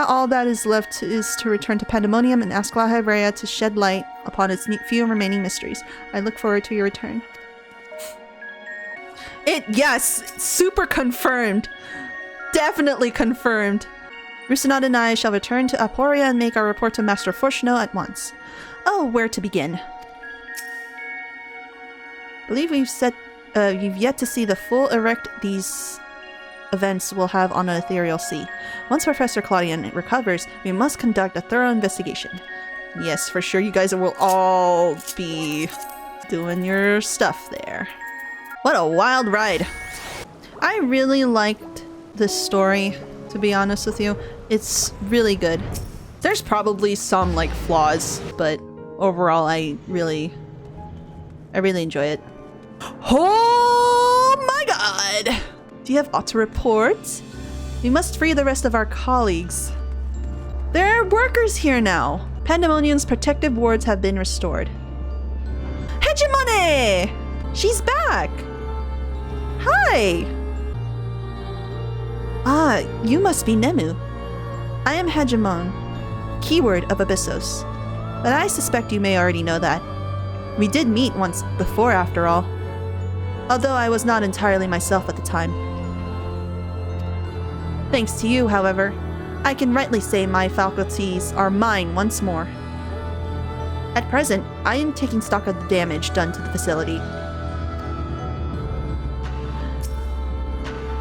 all that is left is to return to Pandaemonium and ask La Habrea to shed light upon its few remaining mysteries. I look forward to your return. Yes, super confirmed. Definitely confirmed. Rusinad and I shall return to Aporia and make our report to Master Forshno at once. Oh, where to begin? Believe you've yet to see the full erect these events will have on an ethereal sea. Once Professor Claudian recovers, we must conduct a thorough investigation. Yes, for sure, you guys will all be doing your stuff there. What a wild ride. I really liked this story, to be honest with you. It's really good. There's probably some like flaws, but overall I really enjoy it. Oh my god! Do you have aught to report? We must free the rest of our colleagues. There are workers here now. Pandaemonium's protective wards have been restored. Hegemone! She's back! Hi! Ah, you must be Nemu. I am Hegemon, keyword of Abyssos. But I suspect you may already know that. We did meet once before, after all. Although I was not entirely myself at the time. Thanks to you, however, I can rightly say my faculties are mine once more. At present, I am taking stock of the damage done to the facility.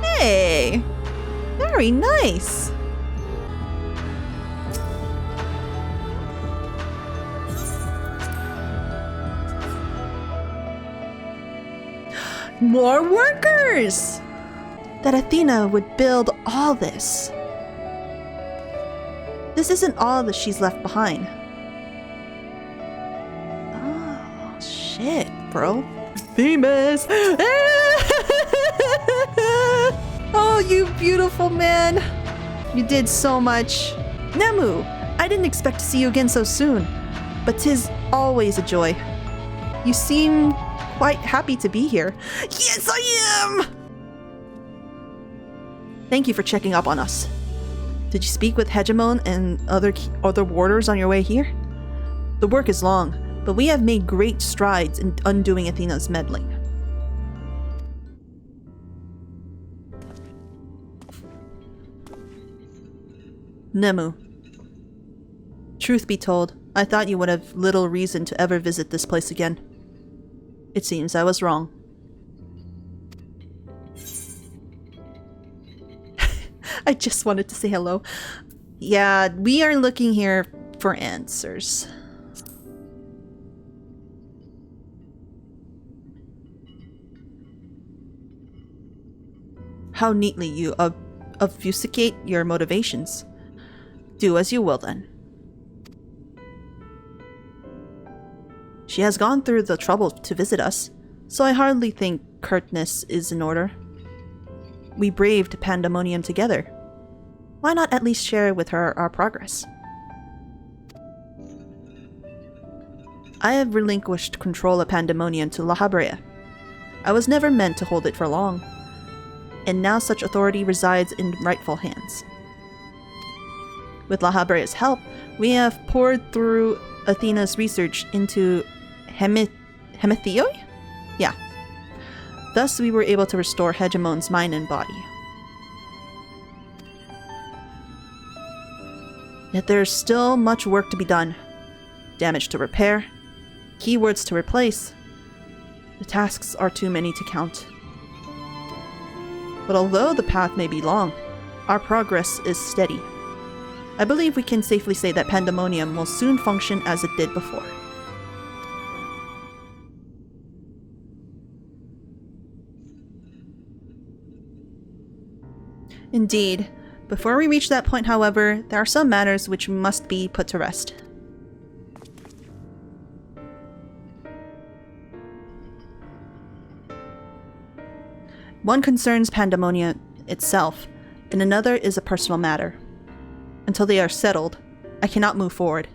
Hey! Very nice! More workers! That Athena would build all this. This isn't all that she's left behind. Oh, shit, bro. Themis! Oh, you beautiful man! You did so much. Nemu, I didn't expect to see you again so soon, but 'tis always a joy. You seem quite happy to be here. Yes, I am! Thank you for checking up on us. Did you speak with Hegemon and other warders on your way here? The work is long, but we have made great strides in undoing Athena's meddling. Nemu. Truth be told, I thought you would have little reason to ever visit this place again. It seems I was wrong. I just wanted to say hello. Yeah, we are looking here for answers. How neatly you obfuscate your motivations. Do as you will, then. She has gone through the trouble to visit us, so I hardly think curtness is in order. We braved Pandaemonium together. Why not at least share with her our progress? I have relinquished control of Pandaemonium to La Habrea. I was never meant to hold it for long, and now such authority resides in rightful hands. With La Habrea's help, we have poured through Athena's research into Hemethioi? Yeah. Thus, we were able to restore Hegemon's mind and body. Yet there is still much work to be done. Damage to repair, keywords to replace. The tasks are too many to count. But although the path may be long, our progress is steady. I believe we can safely say that Pandaemonium will soon function as it did before. Indeed. Before we reach that point, however, there are some matters which must be put to rest. One concerns Pandaemonium itself, and another is a personal matter. Until they are settled, I cannot move forward.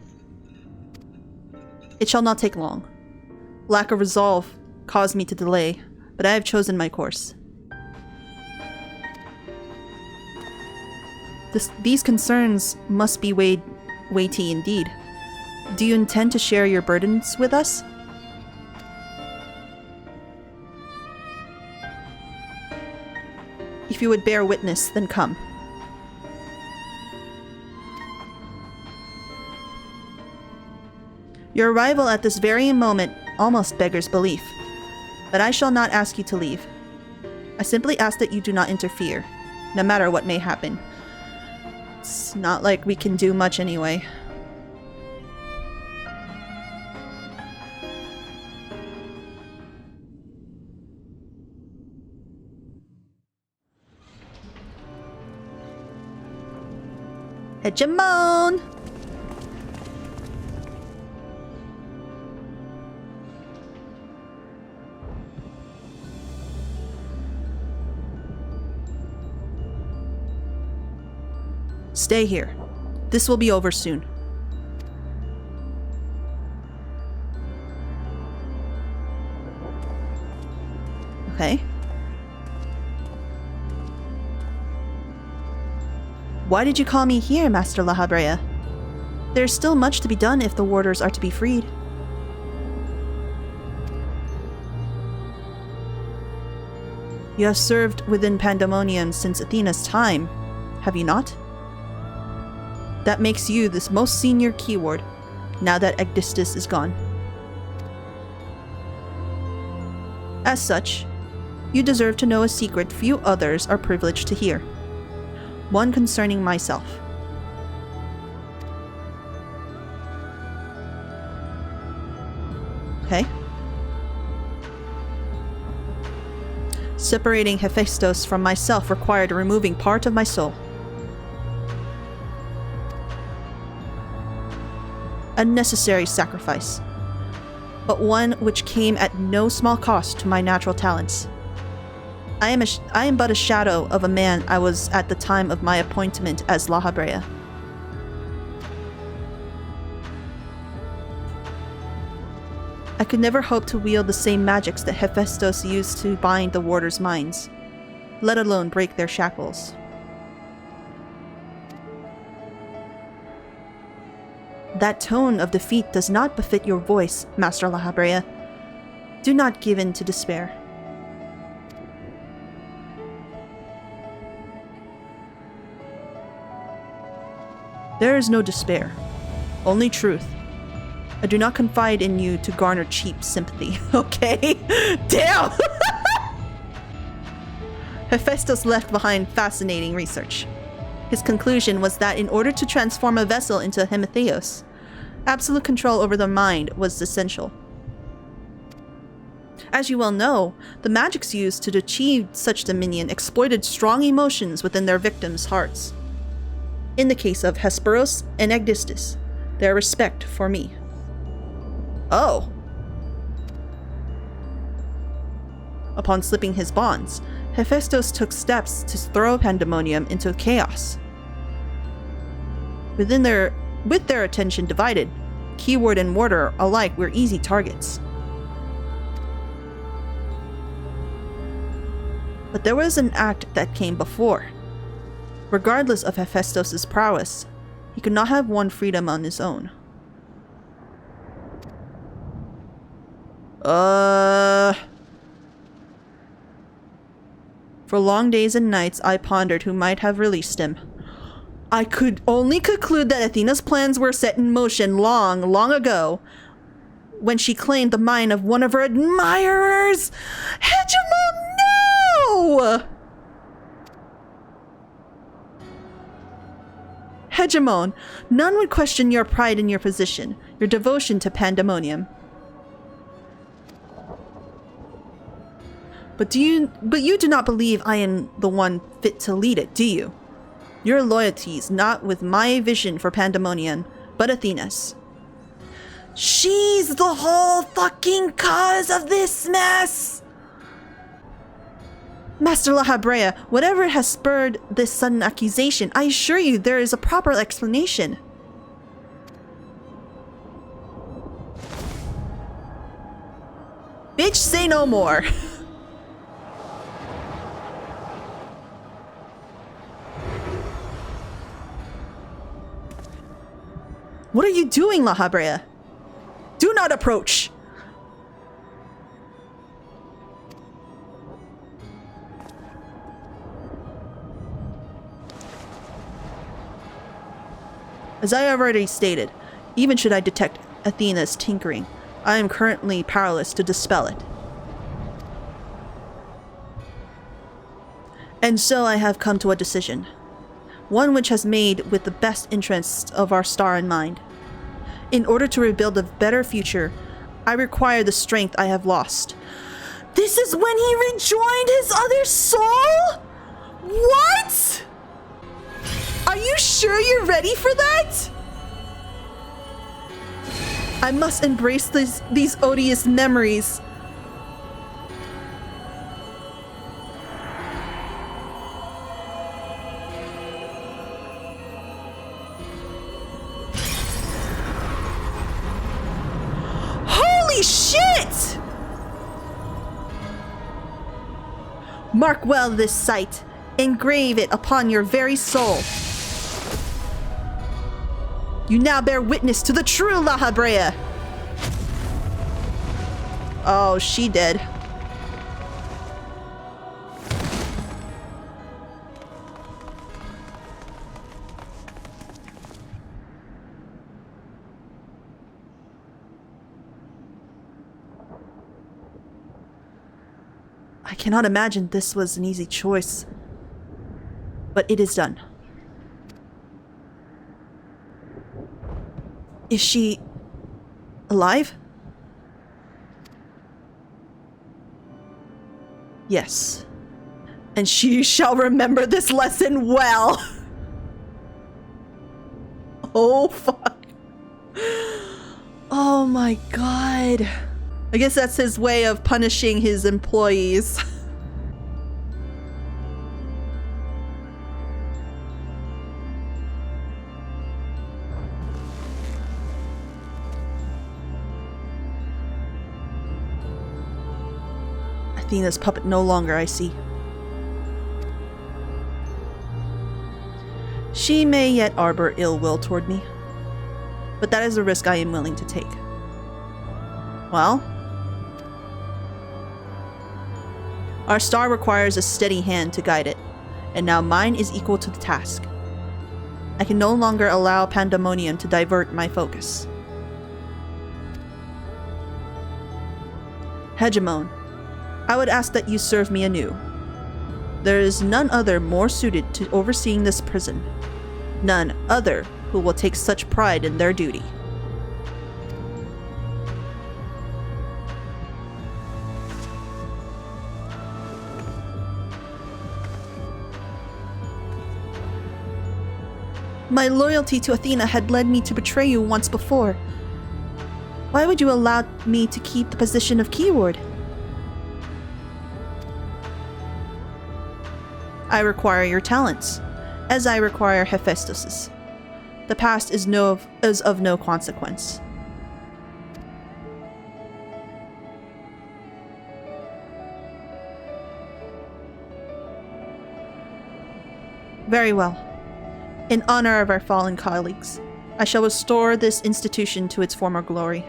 It shall not take long. Lack of resolve caused me to delay, but I have chosen my course. These concerns must be weighty indeed. Do you intend to share your burdens with us? If you would bear witness, then come. Your arrival at this very moment almost beggars belief, but I shall not ask you to leave. I simply ask that you do not interfere, no matter what may happen. It's not like we can do much anyway. Hegemon! Stay here. This will be over soon. Okay. Why did you call me here, Master La Habrea? There's still much to be done if the warders are to be freed. You have served within Pandaemonium since Athena's time. have you not? That makes you this most senior keyword, now that Aegisthus is gone. As such, you deserve to know a secret few others are privileged to hear. One concerning myself. Okay. Separating Hephaestus from myself required removing part of my soul. A necessary sacrifice, but one which came at no small cost to my natural talents. I am but a shadow of a man I was at the time of my appointment as La Habrea. I could never hope to wield the same magics that Hephaestus used to bind the warders' minds, let alone break their shackles. That tone of defeat does not befit your voice, Master La Habrea. Do not give in to despair. There is no despair, only truth. I do not confide in you to garner cheap sympathy, okay? Damn! Hephaestus left behind fascinating research. His conclusion was that in order to transform a vessel into Anabaseios, absolute control over the mind was essential. As you well know, the magics used to achieve such dominion exploited strong emotions within their victims' hearts. In the case of Hesperos and Aegisthus, their respect for me. Oh. Upon slipping his bonds, Hephaestus took steps to throw Pandaemonium into chaos. With their attention divided, keyword and warder alike were easy targets. But there was an act that came before. Regardless of Hephaestus' prowess, he could not have won freedom on his own. For long days and nights, I pondered who might have released him. I could only conclude that Athena's plans were set in motion long, long ago, when she claimed the mind of one of her admirers. Hegemon, no! Hegemon, none would question your pride in your position, your devotion to Pandaemonium. But you do not believe I am the one fit to lead it, do you? Your loyalty's not with my vision for Pandaemonium, but Athena's. She's the whole fucking cause of this mess! Master La Habrea, whatever has spurred this sudden accusation, I assure you there is a proper explanation. Bitch, say no more. What are you doing, La Habrea? Do not approach! As I have already stated, even should I detect Athena's tinkering, I am currently powerless to dispel it. And so I have come to a decision. One which has made with the best interests of our star in mind. In order to rebuild a better future, I require the strength I have lost. This is when he rejoined his other soul? What? Are you sure you're ready for that? I must embrace these odious memories. Holy shit! Mark well this sight. Engrave it upon your very soul. You now bear witness to the true La Habrea. Oh, she did. I cannot imagine this was an easy choice. But it is done. Is she alive? Yes. And she shall remember this lesson well. Oh, fuck. Oh my god. I guess that's his way of punishing his employees. Athena's puppet no longer, I see. She may yet harbor ill will toward me, but that is a risk I am willing to take. Well, our star requires a steady hand to guide it, and now mine is equal to the task. I can no longer allow Pandaemonium to divert my focus. Hegemon, I would ask that you serve me anew. There is none other more suited to overseeing this prison. None other who will take such pride in their duty. My loyalty to Athena had led me to betray you once before. Why would you allow me to keep the position of keyword? I require your talents, as I require Hephaestus's. The past is of no consequence. Very well. In honor of our fallen colleagues, I shall restore this institution to its former glory.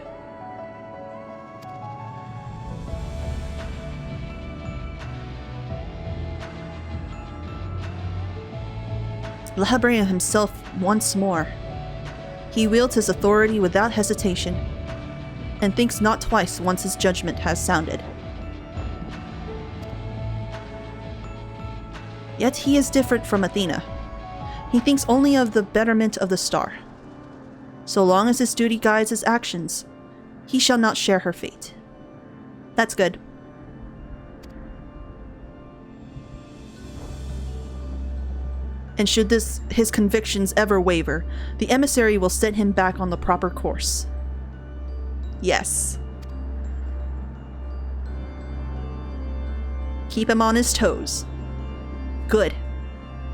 Lahabrea himself once more. He wields his authority without hesitation, and thinks not twice once his judgment has sounded. Yet he is different from Athena. He thinks only of the betterment of the star. So long as his duty guides his actions, he shall not share her fate. That's good. And should his convictions ever waver, the emissary will set him back on the proper course. Yes. Keep him on his toes. Good.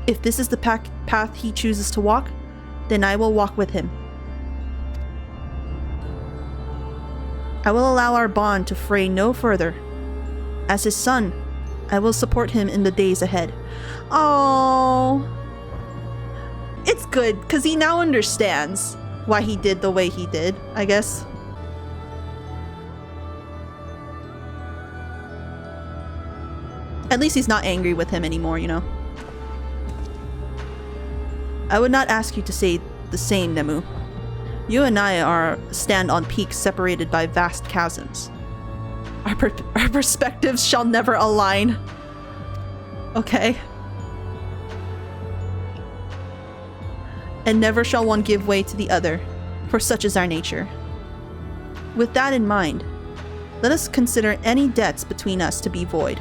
If this is the path he chooses to walk, then I will walk with him. I will allow our bond to fray no further. As his son, I will support him in the days ahead. Oh, it's good, because he now understands why he did the way he did, I guess. At least he's not angry with him anymore, you know. I would not ask you to say the same, Nemu. You and I stand on peaks separated by vast chasms. Our perspectives shall never align. Okay. And never shall one give way to the other, for such is our nature. With that in mind, let us consider any debts between us to be void.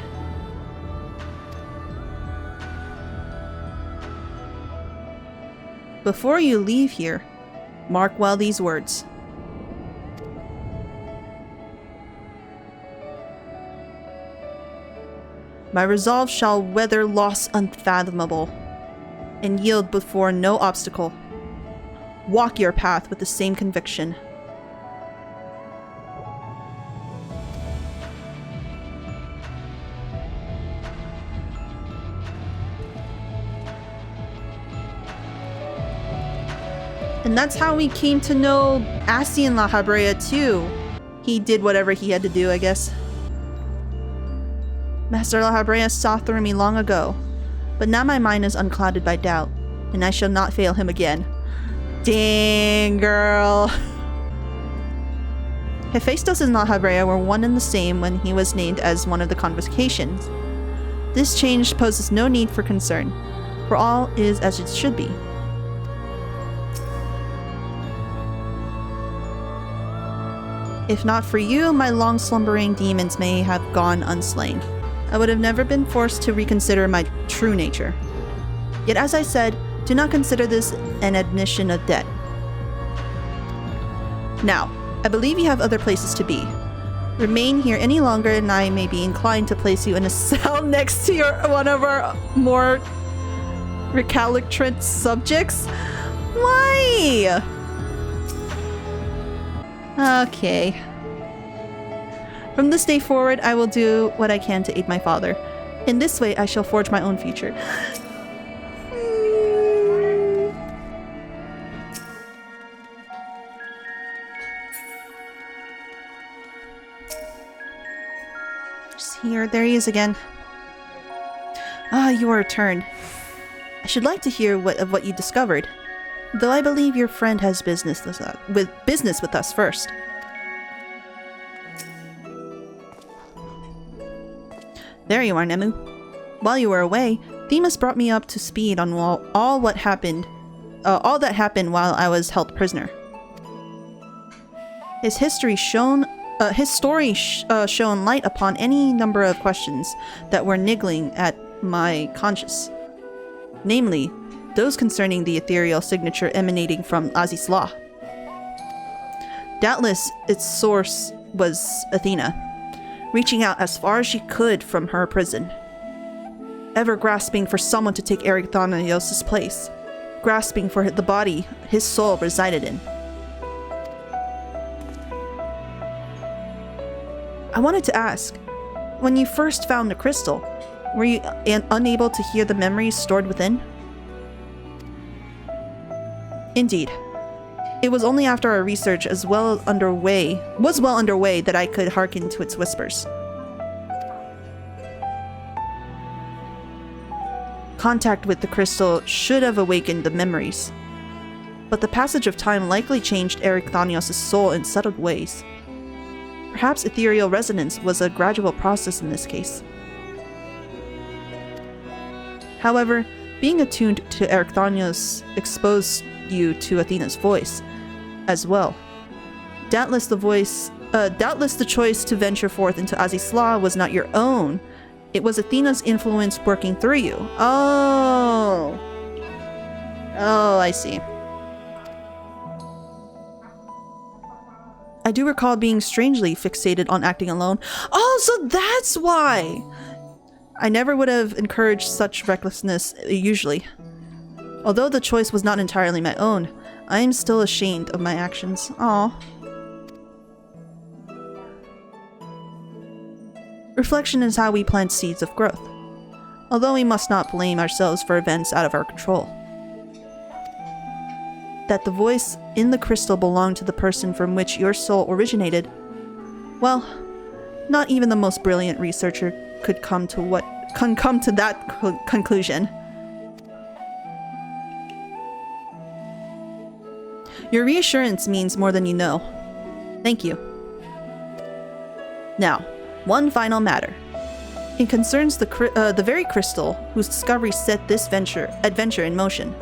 Before you leave here, mark well these words. My resolve shall weather loss unfathomable, and yield before no obstacle. Walk your path with the same conviction. And that's how we came to know Assi and Lahabrea too. He did whatever he had to do, I guess. Master Lahabrea saw through me long ago, but now my mind is unclouded by doubt, and I shall not fail him again. Dang, girl. Hephaestus and Lahabrea were one and the same when he was named as one of the convocations. This change poses no need for concern, for all is as it should be. If not for you, my long-slumbering demons may have gone unslain. I would have never been forced to reconsider my true nature. Yet as I said, do not consider this an admission of debt. Now, I believe you have other places to be. Remain here any longer and I may be inclined to place you in a cell next to one of our more recalcitrant subjects. Why? Okay. From this day forward, I will do what I can to aid my father. In this way, I shall forge my own future. Here, there he is again. Ah, you are returned. I should like to hear what you discovered. Though I believe your friend has business with us first. There you are, Nemu. While you were away, Themis brought me up to speed on all that happened while I was held prisoner. His story shone light upon any number of questions that were niggling at my conscience. Namely, those concerning the ethereal signature emanating from Aziz Law. Doubtless, its source was Athena, reaching out as far as she could from her prison. Ever grasping for someone to take Erechthonios' place, grasping for the body his soul resided in. I wanted to ask, when you first found the crystal, were you unable to hear the memories stored within? Indeed. It was only after our research was well underway that I could hearken to its whispers. Contact with the crystal should have awakened the memories, but the passage of time likely changed Erechthonios' soul in subtle ways. Perhaps ethereal resonance was a gradual process in this case. However, being attuned to Erechthonios exposed you to Athena's voice as well. Doubtless the choice to venture forth into Aziz Law was not your own. It was Athena's influence working through you. Oh, I see. I do recall being strangely fixated on acting alone. Oh, so that's why! I never would have encouraged such recklessness usually. Although the choice was not entirely my own, I am still ashamed of my actions. Aww. Reflection is how we plant seeds of growth, although we must not blame ourselves for events out of our control. That the voice in the crystal belonged to the person from which your soul originated, well, not even the most brilliant researcher could come to that conclusion. Your reassurance means more than you know. Thank you. Now, one final matter. It concerns the very crystal whose discovery set this adventure in motion.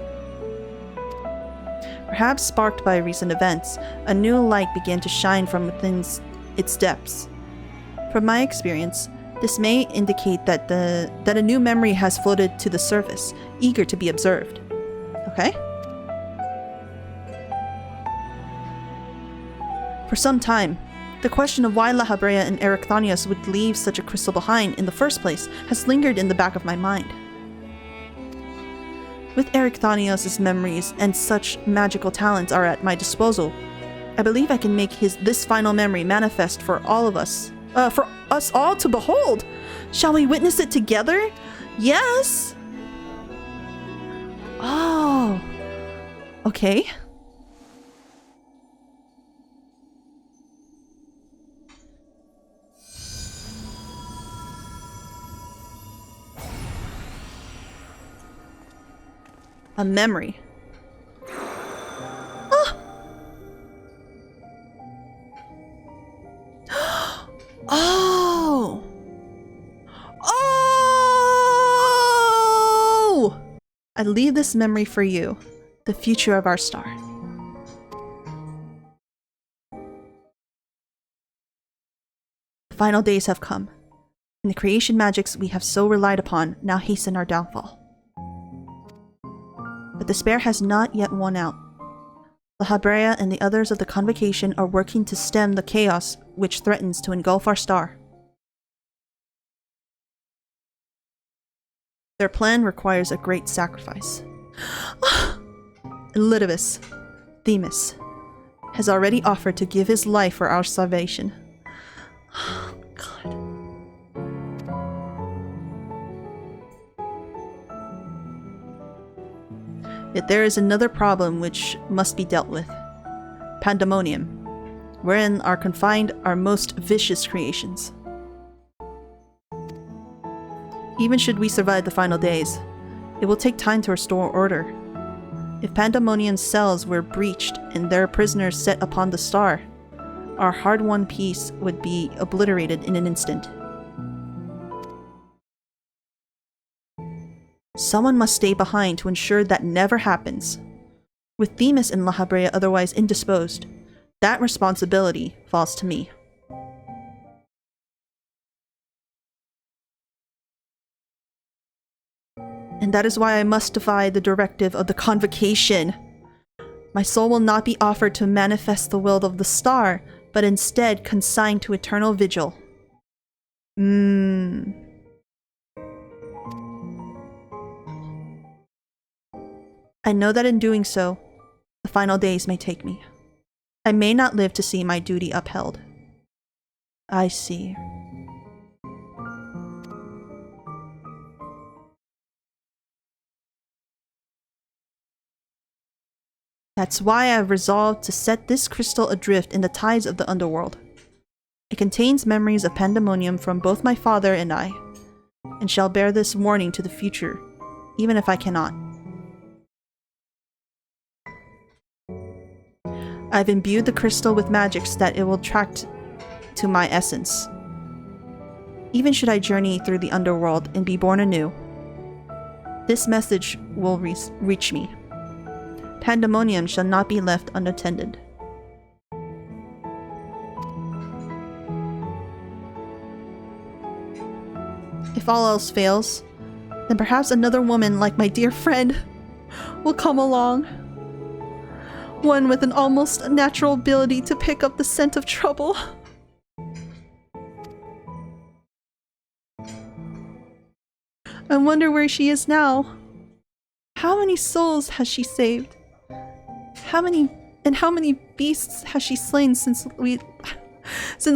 Perhaps sparked by recent events, a new light began to shine from within its depths. From my experience, this may indicate that a new memory has floated to the surface, eager to be observed. Okay? For some time, the question of why Lahabrea and Erechthonios would leave such a crystal behind in the first place has lingered in the back of my mind. With Erechthonios' memories and such magical talents are at my disposal, I believe I can make this final memory manifest for us all to behold. Shall we witness it together? Yes! Oh. Okay. A memory. Ah! I leave this memory for you, the future of our star. The final days have come, and the creation magics we have so relied upon now hasten our downfall. But despair has not yet won out. La Habrea and the others of the Convocation are working to stem the chaos which threatens to engulf our star. Their plan requires a great sacrifice. Elidibus, Themis, has already offered to give his life for our salvation. God. Yet there is another problem which must be dealt with. Pandaemonium, wherein are confined our most vicious creations. Even should we survive the final days, it will take time to restore order. If Pandaemonium's cells were breached and their prisoners set upon the star, our hard-won peace would be obliterated in an instant. Someone must stay behind to ensure that never happens. With Themis and La Habrea otherwise indisposed, that responsibility falls to me. And that is why I must defy the directive of the Convocation. My soul will not be offered to manifest the will of the star, but instead consigned to eternal vigil. I know that in doing so, the final days may take me. I may not live to see my duty upheld. I see. That's why I have resolved to set this crystal adrift in the tides of the underworld. It contains memories of Pandaemonium from both my father and I, and shall bear this warning to the future, even if I cannot. I've imbued the crystal with magics that it will attract to my essence. Even should I journey through the underworld and be born anew, this message will reach me. Pandaemonium shall not be left unattended. If all else fails, then perhaps another woman like my dear friend will come along. One with an almost natural ability to pick up the scent of trouble. I wonder where she is now. How many souls has she saved? How many beasts has she slain since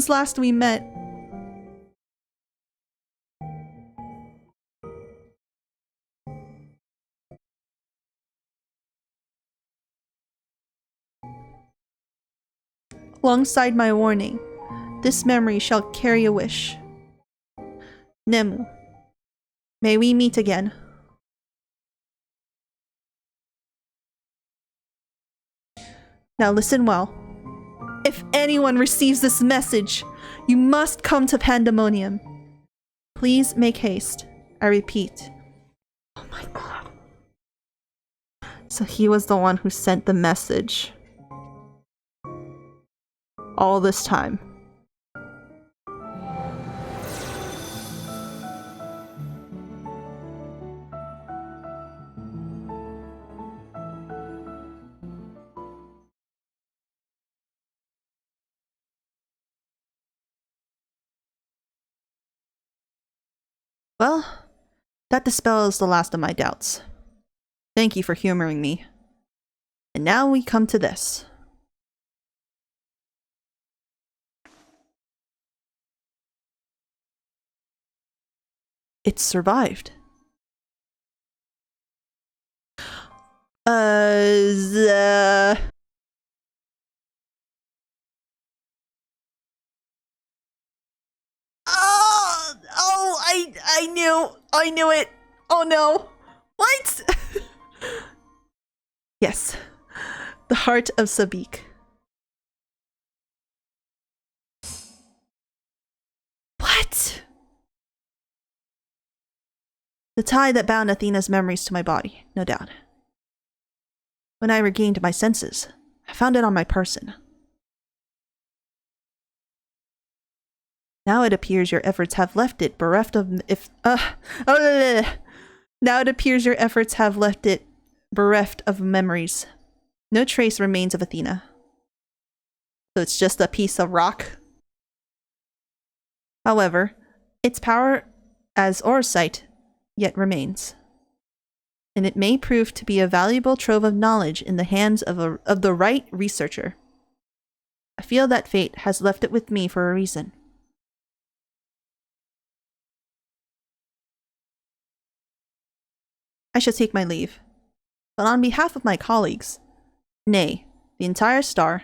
last we met? Alongside my warning, this memory shall carry a wish. Nemu, may we meet again. Now listen well. If anyone receives this message, you must come to Pandaemonium. Please make haste. I repeat. Oh my god. So he was the one who sent the message. All this time. Well, that dispels the last of my doubts. Thank you for humoring me. And now we come to this. It survived. I knew it. Oh no. What? Yes. The heart of Sabik. What? The tie that bound Athena's memories to my body, no doubt. When I regained my senses, I found it on my person. Now it appears your efforts have left it bereft of Now it appears your efforts have left it bereft of memories. No trace remains of Athena. So it's just a piece of rock. However, its power as Orsight yet remains. And it may prove to be a valuable trove of knowledge in the hands of the right researcher. I feel that fate has left it with me for a reason. I shall take my leave. But on behalf of my colleagues, nay, the entire star,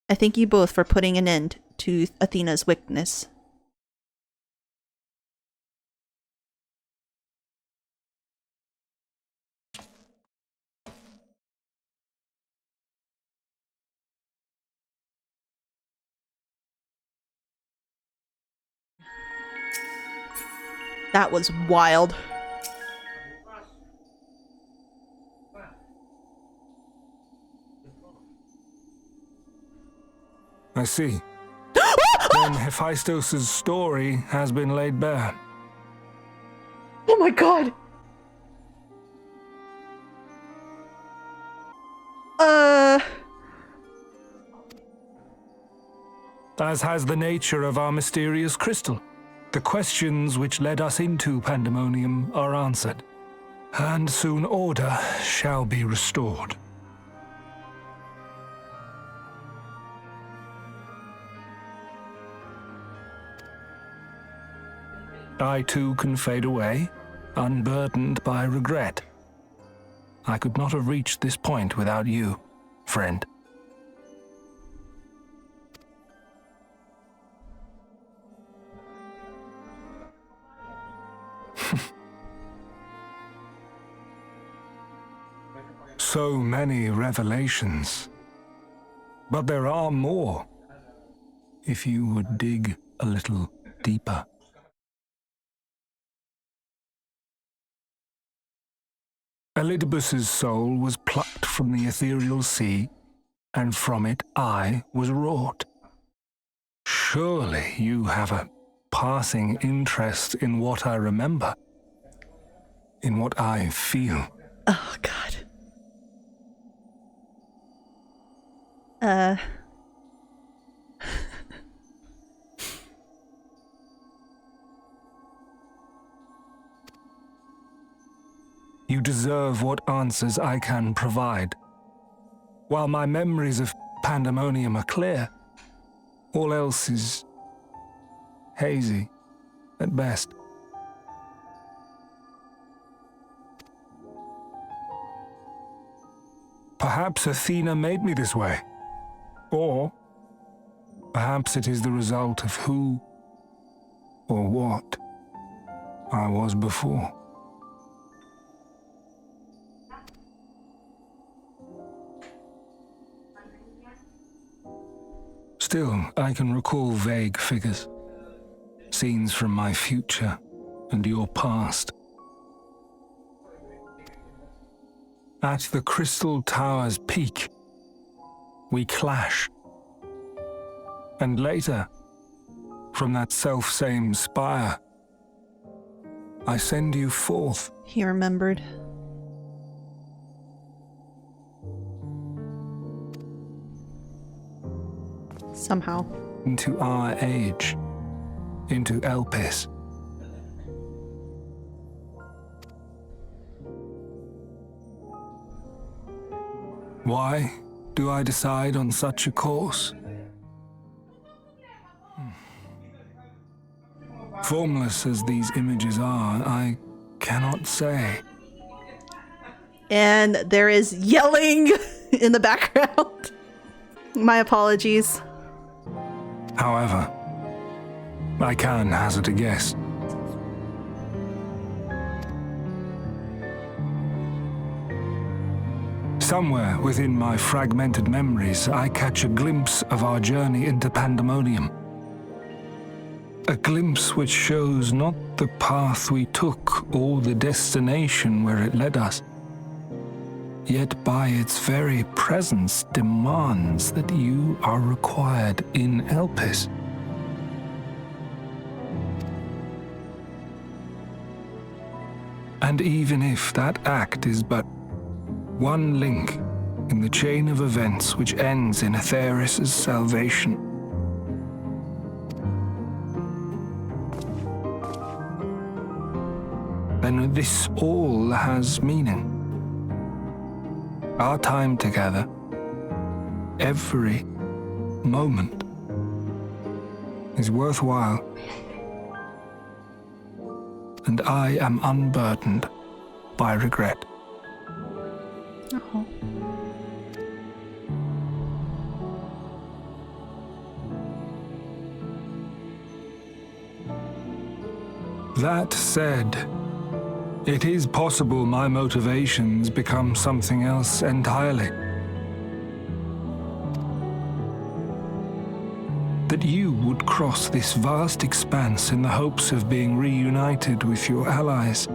I thank you both for putting an end to Athena's wickedness. That was wild. I see. Then Hephaestos' story has been laid bare. Oh my god! As has the nature of our mysterious crystal. The questions which led us into Pandaemonium are answered, and soon order shall be restored. I too can fade away, unburdened by regret. I could not have reached this point without you, friend. So many revelations. But there are more, if you would dig a little deeper. Elidibus's soul was plucked from the ethereal sea, and from it I was wrought. Surely you have a passing interest in what I remember, in what I feel. Oh god. You deserve what answers I can provide. While my memories of Pandaemonium are clear, all else is hazy at best. Perhaps Athena made me this way. Or perhaps it is the result of who or what I was before. Still, I can recall vague figures, scenes from my future and your past. At the Crystal Tower's peak, we clash. And later, from that self-same spire, I send you forth. He remembered. Somehow. Into our age, into Elpis. Why do I decide on such a course? Formless as these images are, I cannot say. And there is yelling in the background. My apologies. However, I can hazard a guess. Somewhere within my fragmented memories, I catch a glimpse of our journey into Pandaemonium. A glimpse which shows not the path we took or the destination where it led us, yet by its very presence demands that you are required in Elpis. And even if that act is but one link in the chain of events which ends in Atheris' salvation, then this all has meaning. Our time together, every moment, is worthwhile. And I am unburdened by regret. Oh. That said, it is possible my motivations become something else entirely. That you would cross this vast expanse in the hopes of being reunited with your allies.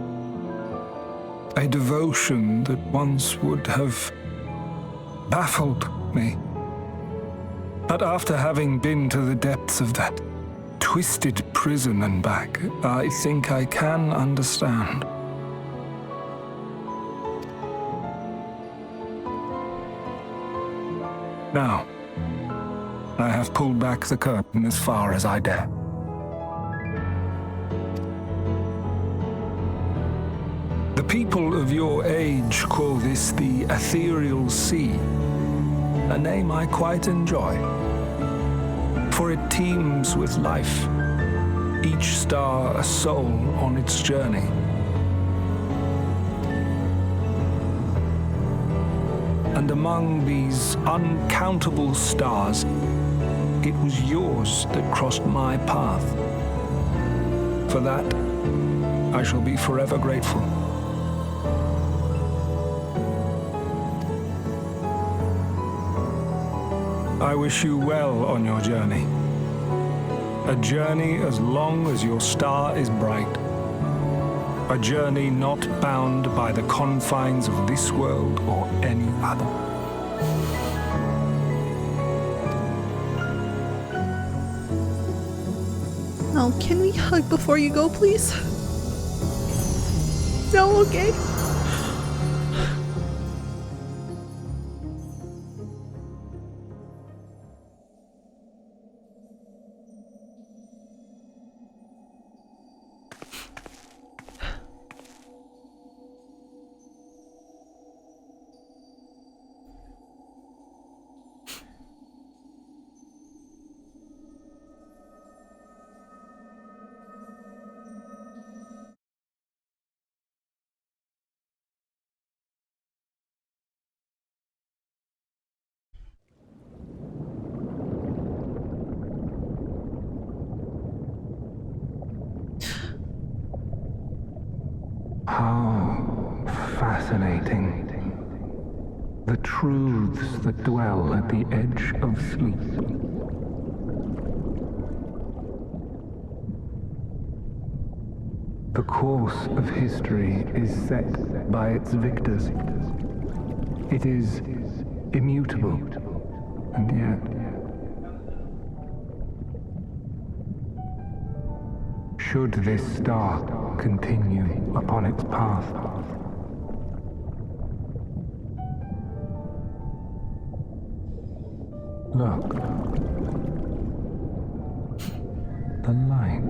A devotion that once would have baffled me. But after having been to the depths of that twisted prison and back, I think I can understand. Now, I have pulled back the curtain as far as I dare. The people of your age call this the Ethereal Sea, a name I quite enjoy, for it teems with life, each star a soul on its journey. And among these uncountable stars, it was yours that crossed my path. For that, I shall be forever grateful. I wish you well on your journey. A journey as long as your star is bright. A journey not bound by the confines of this world or any other. Oh, can we hug before you go, please? No, okay. How fascinating. The truths that dwell at the edge of sleep. The course of history is set by its victors. It is immutable, and yet should this star continue upon its path, look, the light.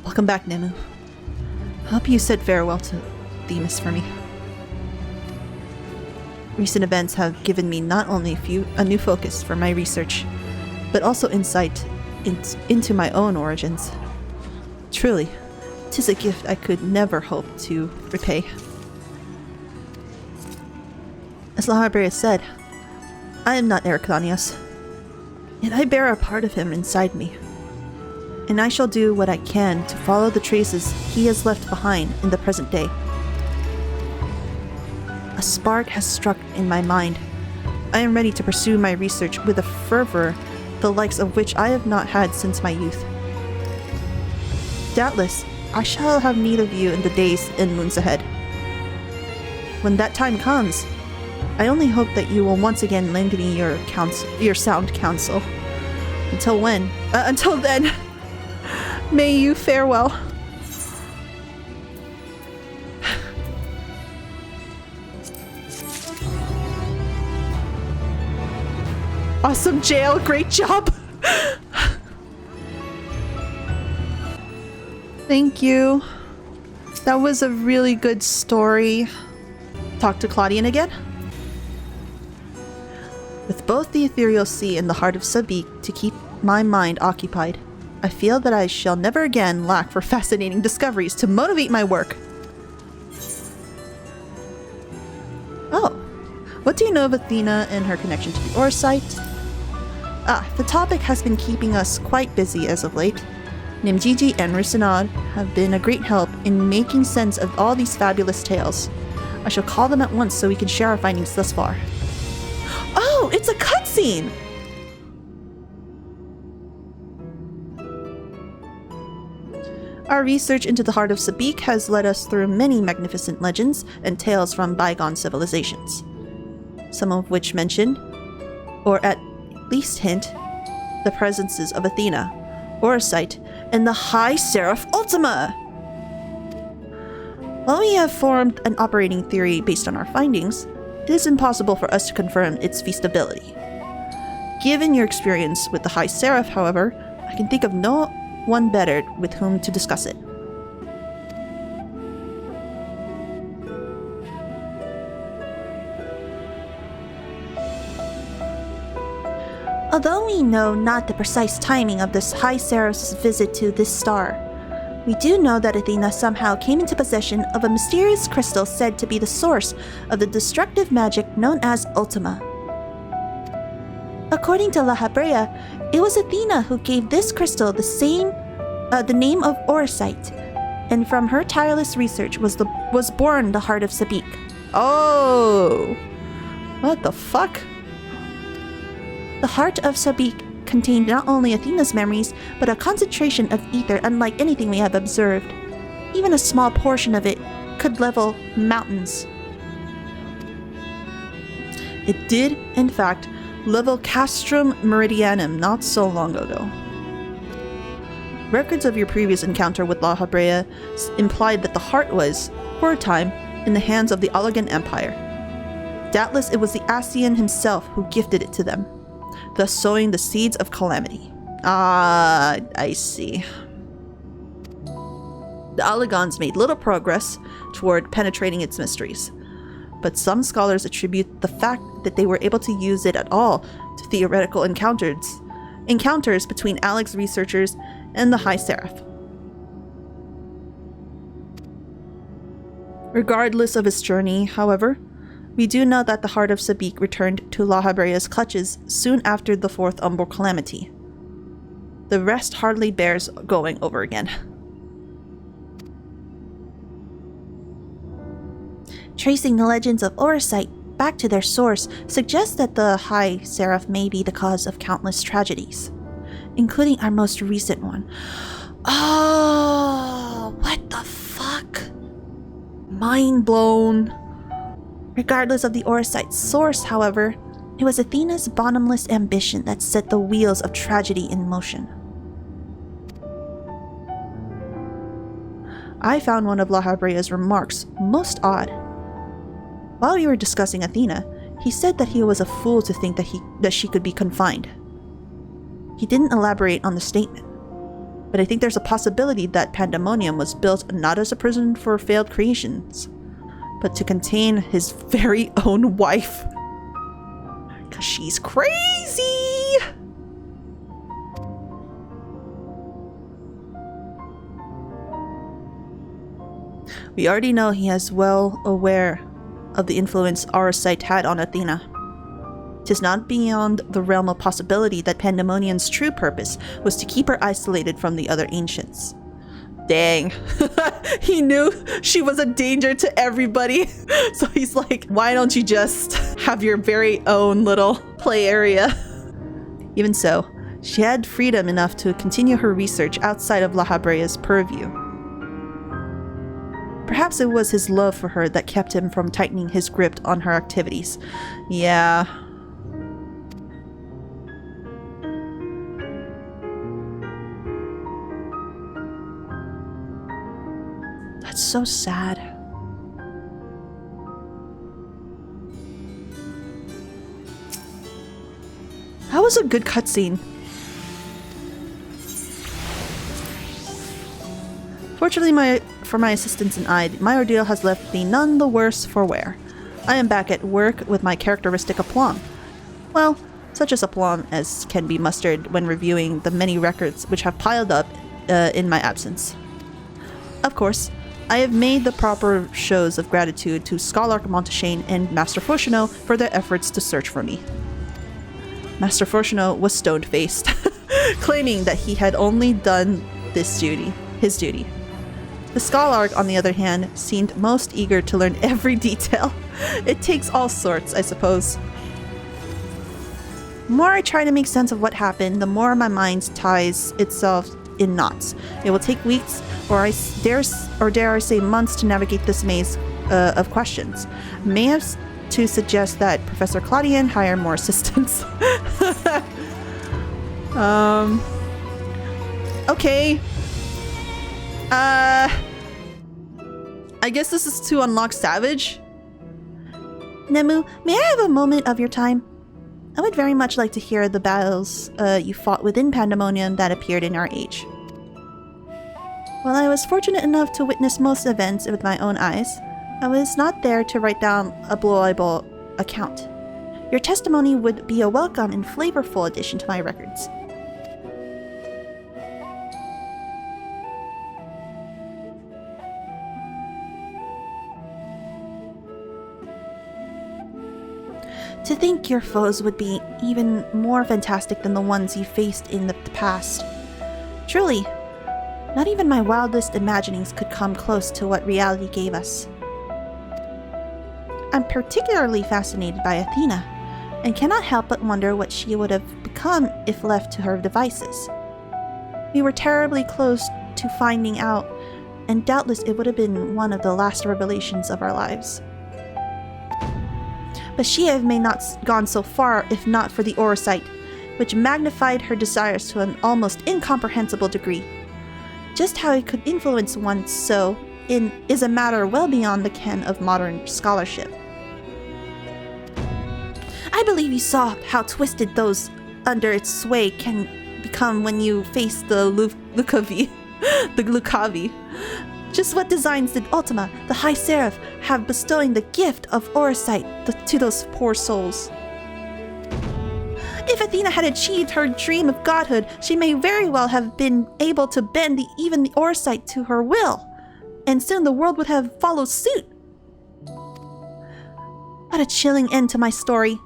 Welcome back, Nemu. I hope you said farewell to Themis for me. Recent events have given me not only a new focus for my research, but also insight into my own origins. Truly, 'tis a gift I could never hope to repay. As La Habrea said, I am not Ericthonius, yet I bear a part of him inside me, and I shall do what I can to follow the traces he has left behind in the present day. A spark has struck in my mind. I am ready to pursue my research with a fervor the likes of which I have not had since my youth. Doubtless, I shall have need of you in the days and moons ahead. When that time comes, I only hope that you will once again lend me your sound counsel. Until then, may you fare well. Awesome, Jail. Great job. Thank you. That was a really good story. Talk to Claudian again? With both the ethereal sea and the heart of Sabik to keep my mind occupied, I feel that I shall never again lack for fascinating discoveries to motivate my work. Oh, what do you know of Athena and her connection to the Orsite? The topic has been keeping us quite busy as of late. Nimgigi and Rusinad have been a great help in making sense of all these fabulous tales. I shall call them at once so we can share our findings thus far. Oh, it's a cutscene! Our research into the heart of Sabik has led us through many magnificent legends and tales from bygone civilizations, some of which mention, or at least hint, the presences of Athena, Orsite, and the High Seraph Ultima! While we have formed an operating theory based on our findings, it is impossible for us to confirm its feasibility. Given your experience with the High Seraph, however, I can think of no one better with whom to discuss it. Although we know not the precise timing of this High Seraph's visit to this star, we do know that Athena somehow came into possession of a mysterious crystal said to be the source of the destructive magic known as Ultima. According to La Habrea, it was Athena who gave this crystal the name of Orsite, and from her tireless research was born the heart of Sabik. Oh! What the fuck? The heart of Sabik contained not only Athena's memories, but a concentration of ether unlike anything we have observed. Even a small portion of it could level mountains. It did, in fact, level Castrum Meridianum not so long ago. Records of your previous encounter with La Habrea implied that the heart was, for a time, in the hands of the Allagan Empire. Doubtless it was the Asian himself who gifted it to them, thus sowing the seeds of calamity. Ah, I see. The Allagans made little progress toward penetrating its mysteries, but some scholars attribute the fact that they were able to use it at all to theoretical encounters between Alec's researchers and the High Seraph. Regardless of his journey, however, we do know that the heart of Sabik returned to La Habrea's clutches soon after the fourth Umbral calamity. The rest hardly bears going over again. Tracing the legends of Orsite back to their source suggests that the High Seraph may be the cause of countless tragedies, including our most recent one. Oh, what the fuck? Mind blown. Regardless of the Orsite's source, however, it was Athena's bottomless ambition that set the wheels of tragedy in motion. I found one of La Habrea's remarks most odd. While we were discussing Athena, he said that he was a fool to think that she could be confined. He didn't elaborate on the statement, but I think there's a possibility that Pandaemonium was built not as a prison for failed creations, but to contain his very own wife. 'Cause she's crazy! We already know he is well aware of the influence our site had on Athena. 'Tis not beyond the realm of possibility that Pandaemonium's true purpose was to keep her isolated from the other ancients. Dang. He knew she was a danger to everybody. So he's like, why don't you just have your very own little play area? Even so, she had freedom enough to continue her research outside of La Habrea's purview. Perhaps it was his love for her that kept him from tightening his grip on her activities. Yeah. That's so sad. That was a good cutscene. Fortunately for my assistants and I, my ordeal has left me none the worse for wear. I am back at work with my characteristic aplomb. Well, such as aplomb as can be mustered when reviewing the many records which have piled up in my absence. Of course, I have made the proper shows of gratitude to Scholarch Monteshane and Master Fourcheneau for their efforts to search for me. Master Fourcheneau was stone-faced, claiming that he had only done his duty. The Scholarch, on the other hand, seemed most eager to learn every detail. It takes all sorts, I suppose. The more I try to make sense of what happened, the more my mind ties itself in knots. It will take weeks, or dare I say months, to navigate this maze of questions. May have to suggest that Professor Claudian hire more assistants. Okay. I guess this is to unlock Savage. Nemu, may I have a moment of your time? I would very much like to hear the battles you fought within Pandaemonium that appeared in our age. While I was fortunate enough to witness most events with my own eyes, I was not there to write down a blowable account. Your testimony would be a welcome and flavorful addition to my records. To think your foes would be even more fantastic than the ones you faced in the past. Truly, not even my wildest imaginings could come close to what reality gave us. I'm particularly fascinated by Athena, and cannot help but wonder what she would have become if left to her devices. We were terribly close to finding out, and doubtless it would have been one of the last revelations of our lives. But she may not gone so far if not for the Orosight, which magnified her desires to an almost incomprehensible degree. Just how it could influence one so is a matter well beyond the ken of modern scholarship. I believe you saw how twisted those under its sway can become when you face the Lucavi. Just what designs did Ultima, the High Seraph, have bestowing the gift of Orosight to those poor souls? If Athena had achieved her dream of godhood, she may very well have been able to bend even the Orosight to her will, and soon the world would have followed suit. What a chilling end to my story.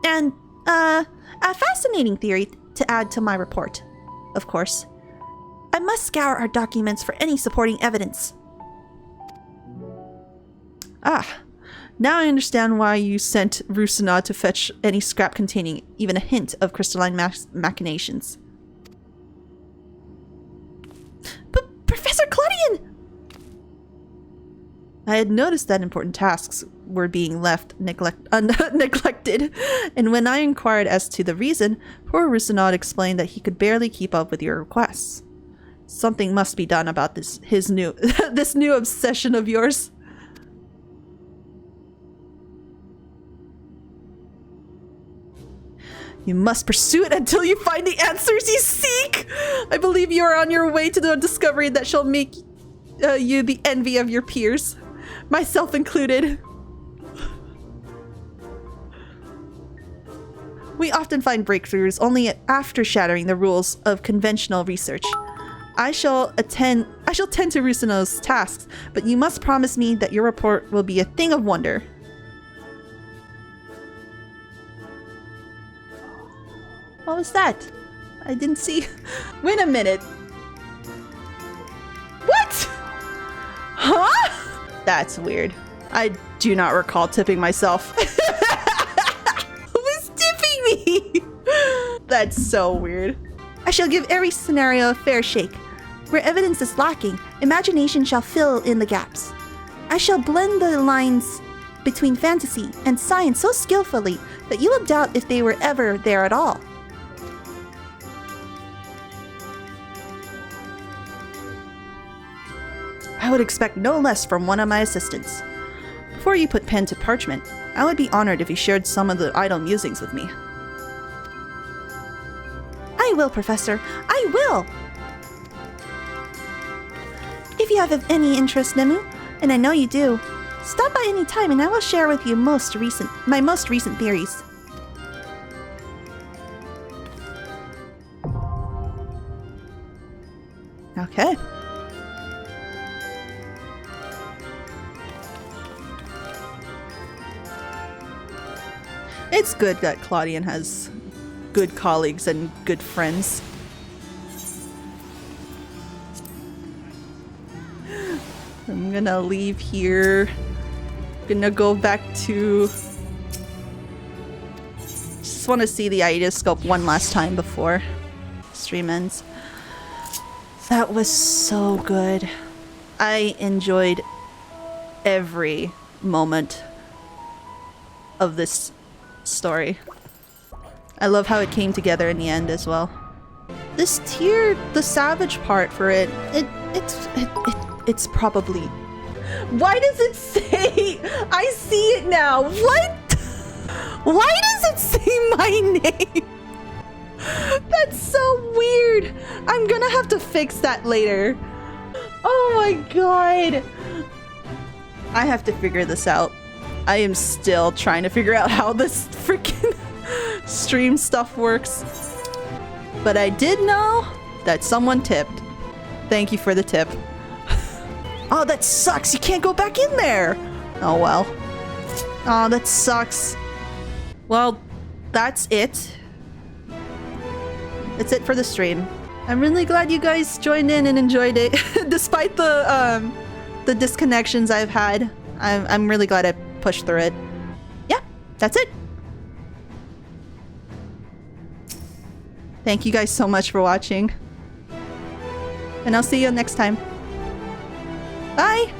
And, a fascinating theory to add to my report, of course. I must scour our documents for any supporting evidence. Ah, now I understand why you sent Rusina to fetch any scrap containing even a hint of crystalline machinations. But Professor Claudian! I had noticed that important tasks were being left neglected, and when I inquired as to the reason, poor Rusina explained that he could barely keep up with your requests. Something must be done about this new obsession of yours. You must pursue it until you find the answers you seek. I believe you are on your way to the discovery that shall make you the envy of your peers, myself included. We often find breakthroughs only after shattering the rules of conventional research. I shall tend to Rusino's tasks, but you must promise me that your report will be a thing of wonder. What was that? I didn't see. Wait a minute. What? Huh? That's weird. I do not recall tipping myself. Who is tipping me? That's so weird. I shall give every scenario a fair shake. Where evidence is lacking, imagination shall fill in the gaps. I shall blend the lines between fantasy and science so skillfully that you will doubt if they were ever there at all. I would expect no less from one of my assistants. Before you put pen to parchment, I would be honored if you shared some of the idle musings with me. I will, Professor. I will! If you have any interest, Nemu, and I know you do, stop by any time and I will share with you my most recent theories. Okay. It's good that Claudian has good colleagues and good friends. I'm gonna leave here. Gonna go back to... Just want to see the Ideoscope one last time before stream ends. That was so good. I enjoyed every moment of this story. I love how it came together in the end as well. This tier, the savage part for it, it's probably... Why does it say... I see it now. What? Why does it say my name? That's so weird. I'm gonna have to fix that later. Oh my god. I have to figure this out. I am still trying to figure out how this freaking stream stuff works. But I did know that someone tipped. Thank you for the tip. Oh, that sucks. You can't go back in there. Oh, well. Oh, that sucks. Well, that's it. That's it for the stream. I'm really glad you guys joined in and enjoyed it. Despite the disconnections I've had. I'm really glad I pushed through it. Yeah, that's it. Thank you guys so much for watching. And I'll see you next time. Bye!